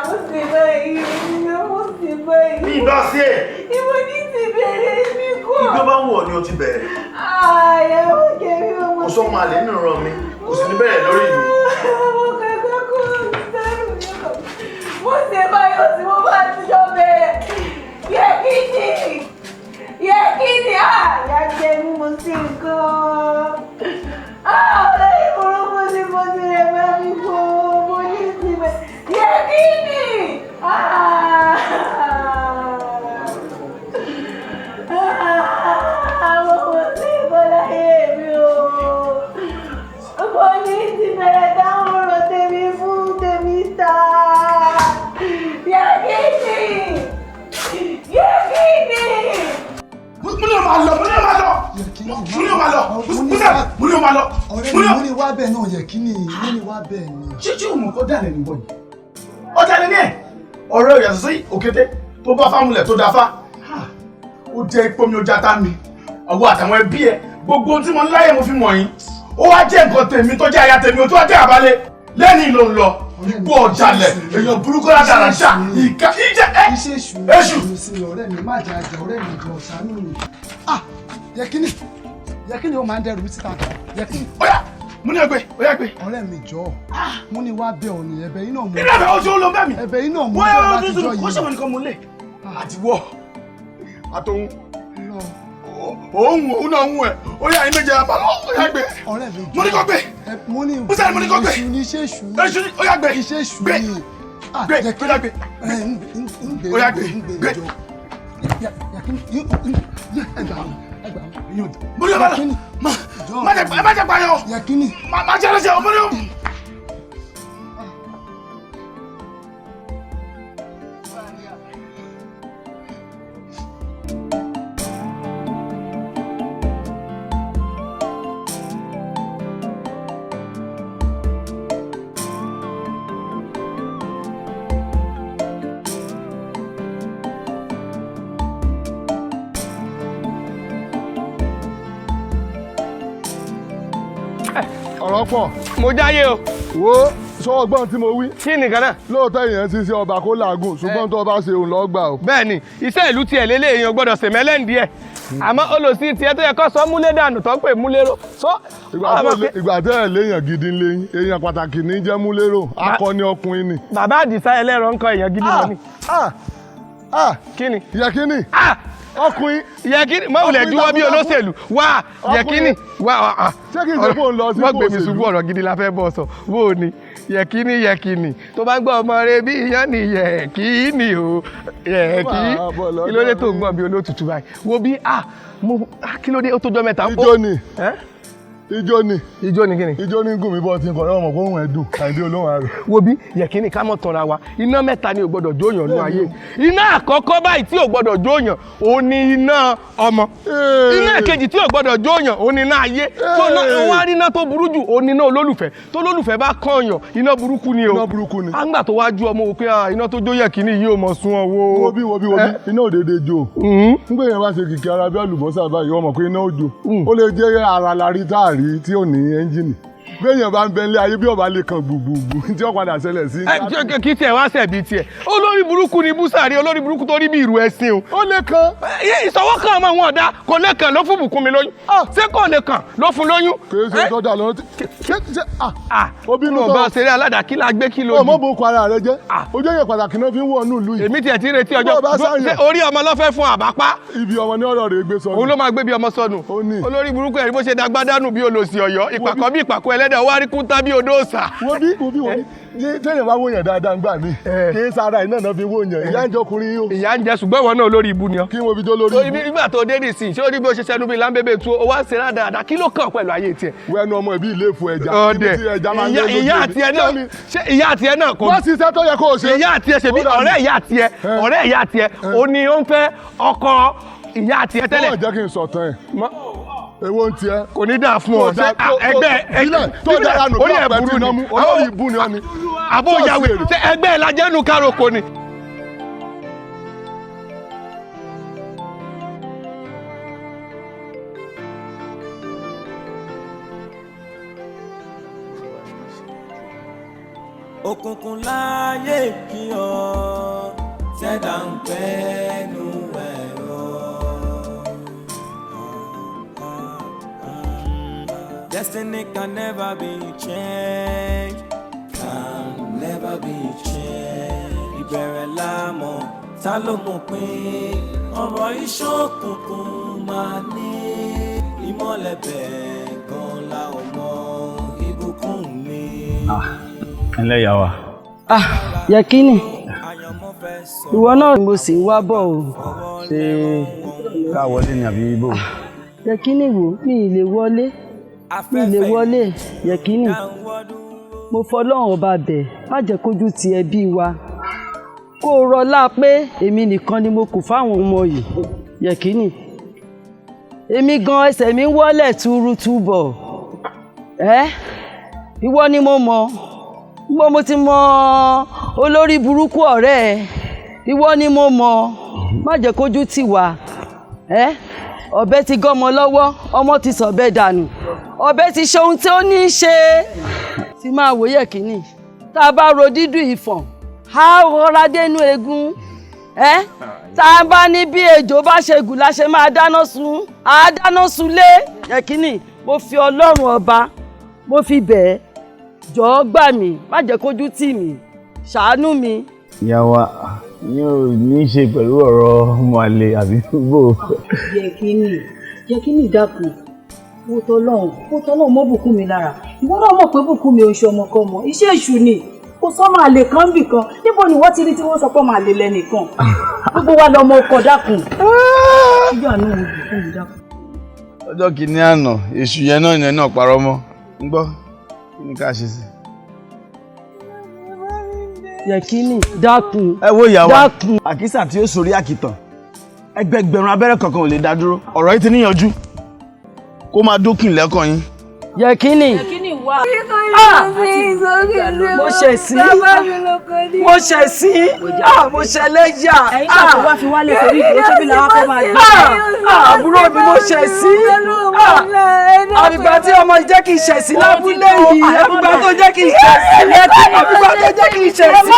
Mo sì bẹ́ẹ̀ mo sì bẹ́ẹ̀. Bí ìbá sí ẹ̀. Ìwọ ní ti bẹ̀rẹ̀ mi kọ́. Ìgbó bá wù ọ́ ni o ti bẹ̀rẹ̀. Ìyàwó kẹ́mi ọmọ. Kò sọ máa lè nínú ràn mí, kò sì ní bẹ̀rẹ̀ lórí mi. Mo kẹ́kọ̀ọ́ kó sẹ́rù yọ. Mo ṣe báyọ̀ tí mo bá ti jọ bẹ̀rẹ̀. Yẹ kí ni? Ìyá jẹ mí mo sí nǹkan. Ọlọ́yin burúkú sí mo ti rẹ̀ bá mi kó mo ní ìsinmi. Yẹ kí ni? Àwọn ọmọ sí ìbọ̀lá yé mi o. Mo ní ìsinmi dáhùn ọ̀rọ̀ tèmi fún tèmi ta. Yẹ kí ni? Mo ní o máa lọ. Ọ̀rẹ́ mi ní wá bẹ́ẹ̀ náà yẹ kí ni ní wá bẹ́ẹ̀ ni. Ṣé o mọ̀ kó dàlẹ̀ níbọ̀ ni? Ọjà ni ní ẹ̀. Ọ̀rẹ́ ò yàtọ̀ sí òkété tó bá fámúlẹ̀ tó dáfá. Ó jẹ́ ipò mi ó jata mi. Ọwọ́ àtàwọn ẹbí ẹ gbogbo ohun tí mo ń láyé mo fi mọ̀ yín. Ó wá jẹ́ nǹkan tèmi tó jẹ́ aya tèmi ó tó wá jẹ́ àbálẹ̀. Lẹ́yìn ló ń lọ. Ipò ọ̀jalẹ̀ èèyàn burúkú látara ṣá. Ìka ìjẹ́ ẹ̀. Èṣù. Ọ̀rẹ́ mi má jẹ àjẹ ọ̀rẹ́ mi jọ ṣàánú mi. Yẹkíni ó máa ń dẹrù síta. Yẹkíni. Ọ̀yá mo ní ẹgbẹ́ ọ̀yá gbé. Ọ̀rẹ́ mi jọ mo ní wá bẹ̀ ọ́ ní ẹ̀bẹ̀ yín náà mo. Ilé ẹ̀bẹ̀ oṣù ló ń bẹ̀ mí. Ẹ̀bẹ̀ yín náà mo bẹ̀ láti jọ yìí. Wọ́n ṣe wọn nìkan mo lè. Àtiwọ́ àtòun. Òun náà ń wẹ̀ ó yà yín méje àbá lọ ó yà gbé. Ọ̀rẹ́ mi jọ mo ní kó gbé. Mo ní kó gbé. iṣu ní iṣẹ́ ìṣù ní. Èṣù ó yà gbé. Iṣẹ́ ìṣù gbé. ní. Gbé ó yà gbé. Ó yà gbé. Gbé. Mo ní ọba lọ. Má jẹ payọ. Yẹkíni. Má jẹ lọ́sẹ̀ ọmọ ní o. ọ̀rọ̀ pọ̀. Mo jáyé o. Wo sọ ọgbọ́n tí mo wí. Kí nìkan náà? Lóòótọ́ èèyàn ti ṣe ọba kó làágùn ṣùgbọ́n tó bá ṣe òun lọ́ọ́ gbà o. Bẹ́ẹ̀ni iṣẹ́ ìlú tiẹ̀ lélẹ̀ èèyàn gbọ́dọ̀ sèmẹ́lẹ́ǹdì ẹ̀ àmọ́ olùsí tiẹ̀ tó yẹ kó sọ múlé dànù tó ń pè múlérò. Ìgbà tẹ́ ẹ̀ léèyàn gidi léyìn èèyàn pàtàkì ní jẹ́ múlérò akọni ọkùnrin ni. Bàbá Àdìsá ẹlẹ́rọ ń kọ èèyàn gidi lọ ni. Kí ni? Yẹkíni. Ọkùnrin. Yẹkíni mọ̀wùlẹ̀ dúró bí olóṣèlú wá Yẹkíni wá. Ṣé kí n ṣe fóun lọ sí wọ́n gbé mi ṣubú ọ̀rọ̀ gidi la fẹ́ bọ̀ sọ bó o ní Yẹkíni tó bá ń gbọ́ ọmọ rẹ bí iyán ni Yẹkíni o Yẹkí kí ló dé tó ń gbọ́n bí olótùtù báyìí wo bí kí ló dé ó tó jọ mẹ́ta. Ijó ni. Ijó ni kíni? Ijó ni gùn mi bọ́ ti ń kọ̀ọ̀rọ̀ ọmọ kóhùn ẹ̀dùn àìdí olóhùn àrò. Wo bí Yẹkíni ká mọ̀ tanra wa iná mẹ́ta ni ò gbọ́dọ̀ jóyàn ní ayé. Iná àkọ́kọ́ báyìí tí ò gbọ́dọ̀ jóyàn òun ni iná ọmọ. Iná kejì tí ò gbọ́dọ̀ jóyàn òun ni iná ayé. Tó wá rí iná tó burú jù òun ni iná olólùfẹ́. Tó olólùfẹ́ bá kọ̀ọ̀yàn iná burúkú ni o. Iná burúkú ni. Àgbà tó wá ju ọmọ wò pé iná tó jó Yẹkíni yìí ò mọ̀ sún ọ wo. Wo bí iná òdèdè jó. Nígbà yẹn bá ṣe kìkì ara bí àlùbọ́sà báyìí wọ́n mọ̀ pé iná ó jó. Ó lè jẹ́ ara lárí táàrí tí ò ní ẹ́ńjìnì béèyàn bá ń bẹ ilé ayé bí ọba lè kan gbùgbùgbù tí ó padà ṣẹlẹ̀ sí. kí tiẹ̀ wá ṣẹ̀bi tiẹ̀ olórí burúkú ni búsàrí olórí burúkú tó rí bí ìrù ẹ̀sìn o. ó lè kan. ìṣọwọ́ kan ọmọ wọn ọ̀dà kò lè kàn ló fún Bùkúnmi lóyún ṣé kò lè kàn ló fún lóyún. kì í ṣe tọ́jà lọ́nà tí. obìnrin tó bá ṣeré aládàá kí la gbé kí lójú. ọmọ bò kọ ara rẹ jẹ ojú èyàn pàtàkì náà fi ń wọ inú ìlú yìí. èmi tiẹ̀ ti retí ọjọ́ orí ọmọ lọ́fẹ́ fún àbápá. ibi ọmọ ní ọ̀rọ̀ rẹ̀ gbé sọnù. òun ló máa gbé bí ọmọ sọnù. olórí burúkú ẹ̀rí bó ṣe dagbádánù bí olòṣì Ọ̀yọ́ ìpàkọ́ bí ìpàkọ́ ẹlẹ́dẹ̀ wá rí kún tábí odò ọ̀sà. wo bí tẹ́lẹ̀ wá wòyàn dáadáa ń gbà mí kí n sára iná náà fi wòyàn ìyá ń jọkùnrin yìí o. ìyá ń jẹ ṣùgbọ́n ìwọ náà lórí ibu ni ọ. kí wọ́n fi jó lórí ibu. nígbà tó dé nìsín ṣé ó rí bí ó ṣe ṣẹnu bí lámbébé tu ó wá ń ṣe rádaràda kí ló kàn pẹ̀lú ayé tiẹ̀. wẹ́nu ọmọ ìbí ilé ìfọ ẹja. ọdẹ ìyá àti ẹ náà kò. wọ́n ṣiṣẹ́ tó yẹ kó o ṣe. ìyá àti ẹ ṣe bí ọ̀rẹ́ ìyá àti ẹ ó ní ó ń fẹ́ ọkọ ìyá àti ẹ tẹ́lẹ̀. wọ́n jẹ́ kí n sọ̀tàn ẹ̀. Èwo ń tiẹ̀. Kò ní dáa fún ọ. Ẹgbẹ́ tó dára nù bí ọ̀pẹ tí iná mú olórí ibú ni ọ ni. Àbó ìyàwó ẹgbẹ́ ìlàjẹ́nu károko ni. Òkùnkùn láyé kí ọ tẹ́dà ń pẹ́nu ẹ̀rọ. Destiny can never be changed, can never be changed. Ìbẹ̀rẹ̀ lámọ̀ ta ló mọ̀ pé ọ̀rọ̀ ìṣókùnkùn máa ní ìmọ́lẹ̀ bẹ́ẹ̀ gan la ò mọ ìbùkún mi. Ẹlẹ́ ìyá wa. Yẹkínì, ìwọ náà mo sì ń wá bọ̀ o. Ṣé ká wọlé ni àbí bò? Yẹkínì wò mi ì lè wọlé Yẹkínì. Mo fọlọ́run ọba bẹ̀ má jẹ́ kójú ti ẹbí wa. Kó o rọlá pé èmi nìkan ni mo kù fáwọn ọmọ yìí Yẹkínì. Èmi gan ẹsẹ̀ mi ń wọ́lẹ̀ túrútú bọ̀. Ìwọ ni mo mọ̀. Gbọ́ mo ti mọ olórí burúkú ọ̀rẹ́ ẹ. Ìwọ ni mo mọ̀. Má jẹ́ kójú tì wá. Ọ̀bẹ ti gọ́mọ lọ́wọ́, ọmọ ti sọ̀bẹ dànù. Ọ̀bẹ ti ṣe ohun tí ó ní í ṣe. Ti máa wò Yẹkínì. Tá a bá ro dídùn ìfọ̀n, á rọra dénú egun. Tá a bá ní bí ejò bá ṣe gùn la ṣe máa dáná sun. À á dáná sun lé. Yẹkínì, mo fi Ọlọ́run ọba, mo fi bẹ̀ ẹ́. Jọ̀ọ́ gbà mí, má jẹ́ kójú tì mí. Ṣàánú mi. Ìyá wa yóò ní í ṣe pẹ̀lú ọ̀rọ̀ ọmọ àlè àbí bò. Yẹkínì dákun. Mo tọ́lọ́run mọ́ Bùkúnmi lára. Ìwọ náà mọ̀ pé Bùkúnmi ò ń ṣe ọmọkọ́mọ. Iṣẹ́ èṣù ni. Kò sọ máa lè kán bì kan. Níbo ni wọ́n ti rí tí wọ́n sọ pé máa lè lẹ́nìkan? Gbogbo wa lọmọ ọkọ dákun. Ìyá náà ń Bùkúnmi dákun. Ọjọ́ kìíní àná èṣù yẹn náà parọ́ mọ́. ń gbọ́ kí ni ká ṣe sí. Yẹkínì dákun. Ẹ wo ìyá wa àkísà tí ó sorí àkìtàn ẹgbẹgbẹ̀rún abẹ́rẹ́ kankan ò lè dá dúró ọ̀rọ̀ yìí ti níyanjú kó máa dókìn lẹ́kọ̀ọ́ yín. Yẹkínì wà. Mo ṣẹ̀ sí. Mo ṣẹlẹ́yà. Ẹ̀yin ṣáà tó wá fi wálé torí ìdúró tóbi làwọn fẹ́ máa gbé. Àbúrò mi mo ṣẹ̀ sí. Àbígbà tí ọmọ jẹ́ kí n ṣẹ̀ sí lábúlé yìí. Àbígbà tó jẹ́ kí n ṣẹ̀ sí. Àbígbà tó jẹ́ kí n ṣẹ̀ sí.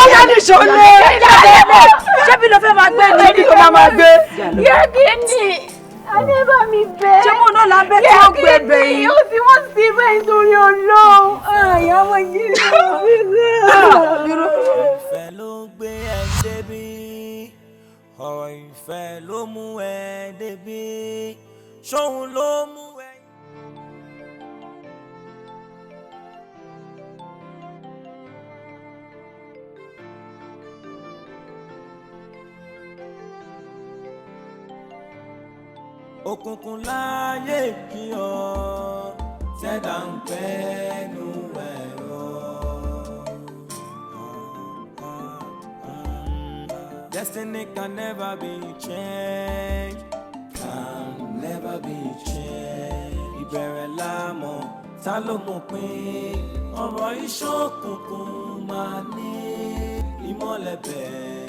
Ọ̀yá ní ṣọlẹ̀. Ṣé bí ló fẹ́ máa gbé ní? Ṣé bí ló máa gbé? Yẹ́kínì. Adé bá mi bẹ̀. Ṣé mo náà lábẹ́ tí ó gbé bẹ̀ yìí? Ó ti wọ́n sí bẹ́ẹ̀ nítorí Ọlọ́run. Àyà ọmọ yìí ló fi ìfẹ́ ló gbé ẹ débi, ọ̀rọ̀ ìfẹ́ ló mú ẹ débi, ṣóhun ló mú ẹ. Òkùnkùn láyé kí ọ tẹ́dà ń pẹ́nu ẹ̀rọ. Destiny can never be changed, can never be changed. Ìbẹ̀rẹ̀ lámọ̀ ta ló mọ̀ pé ọ̀rọ̀ ìṣókùnkùn máa ní ìmọ́lẹ̀ bẹ́ẹ̀.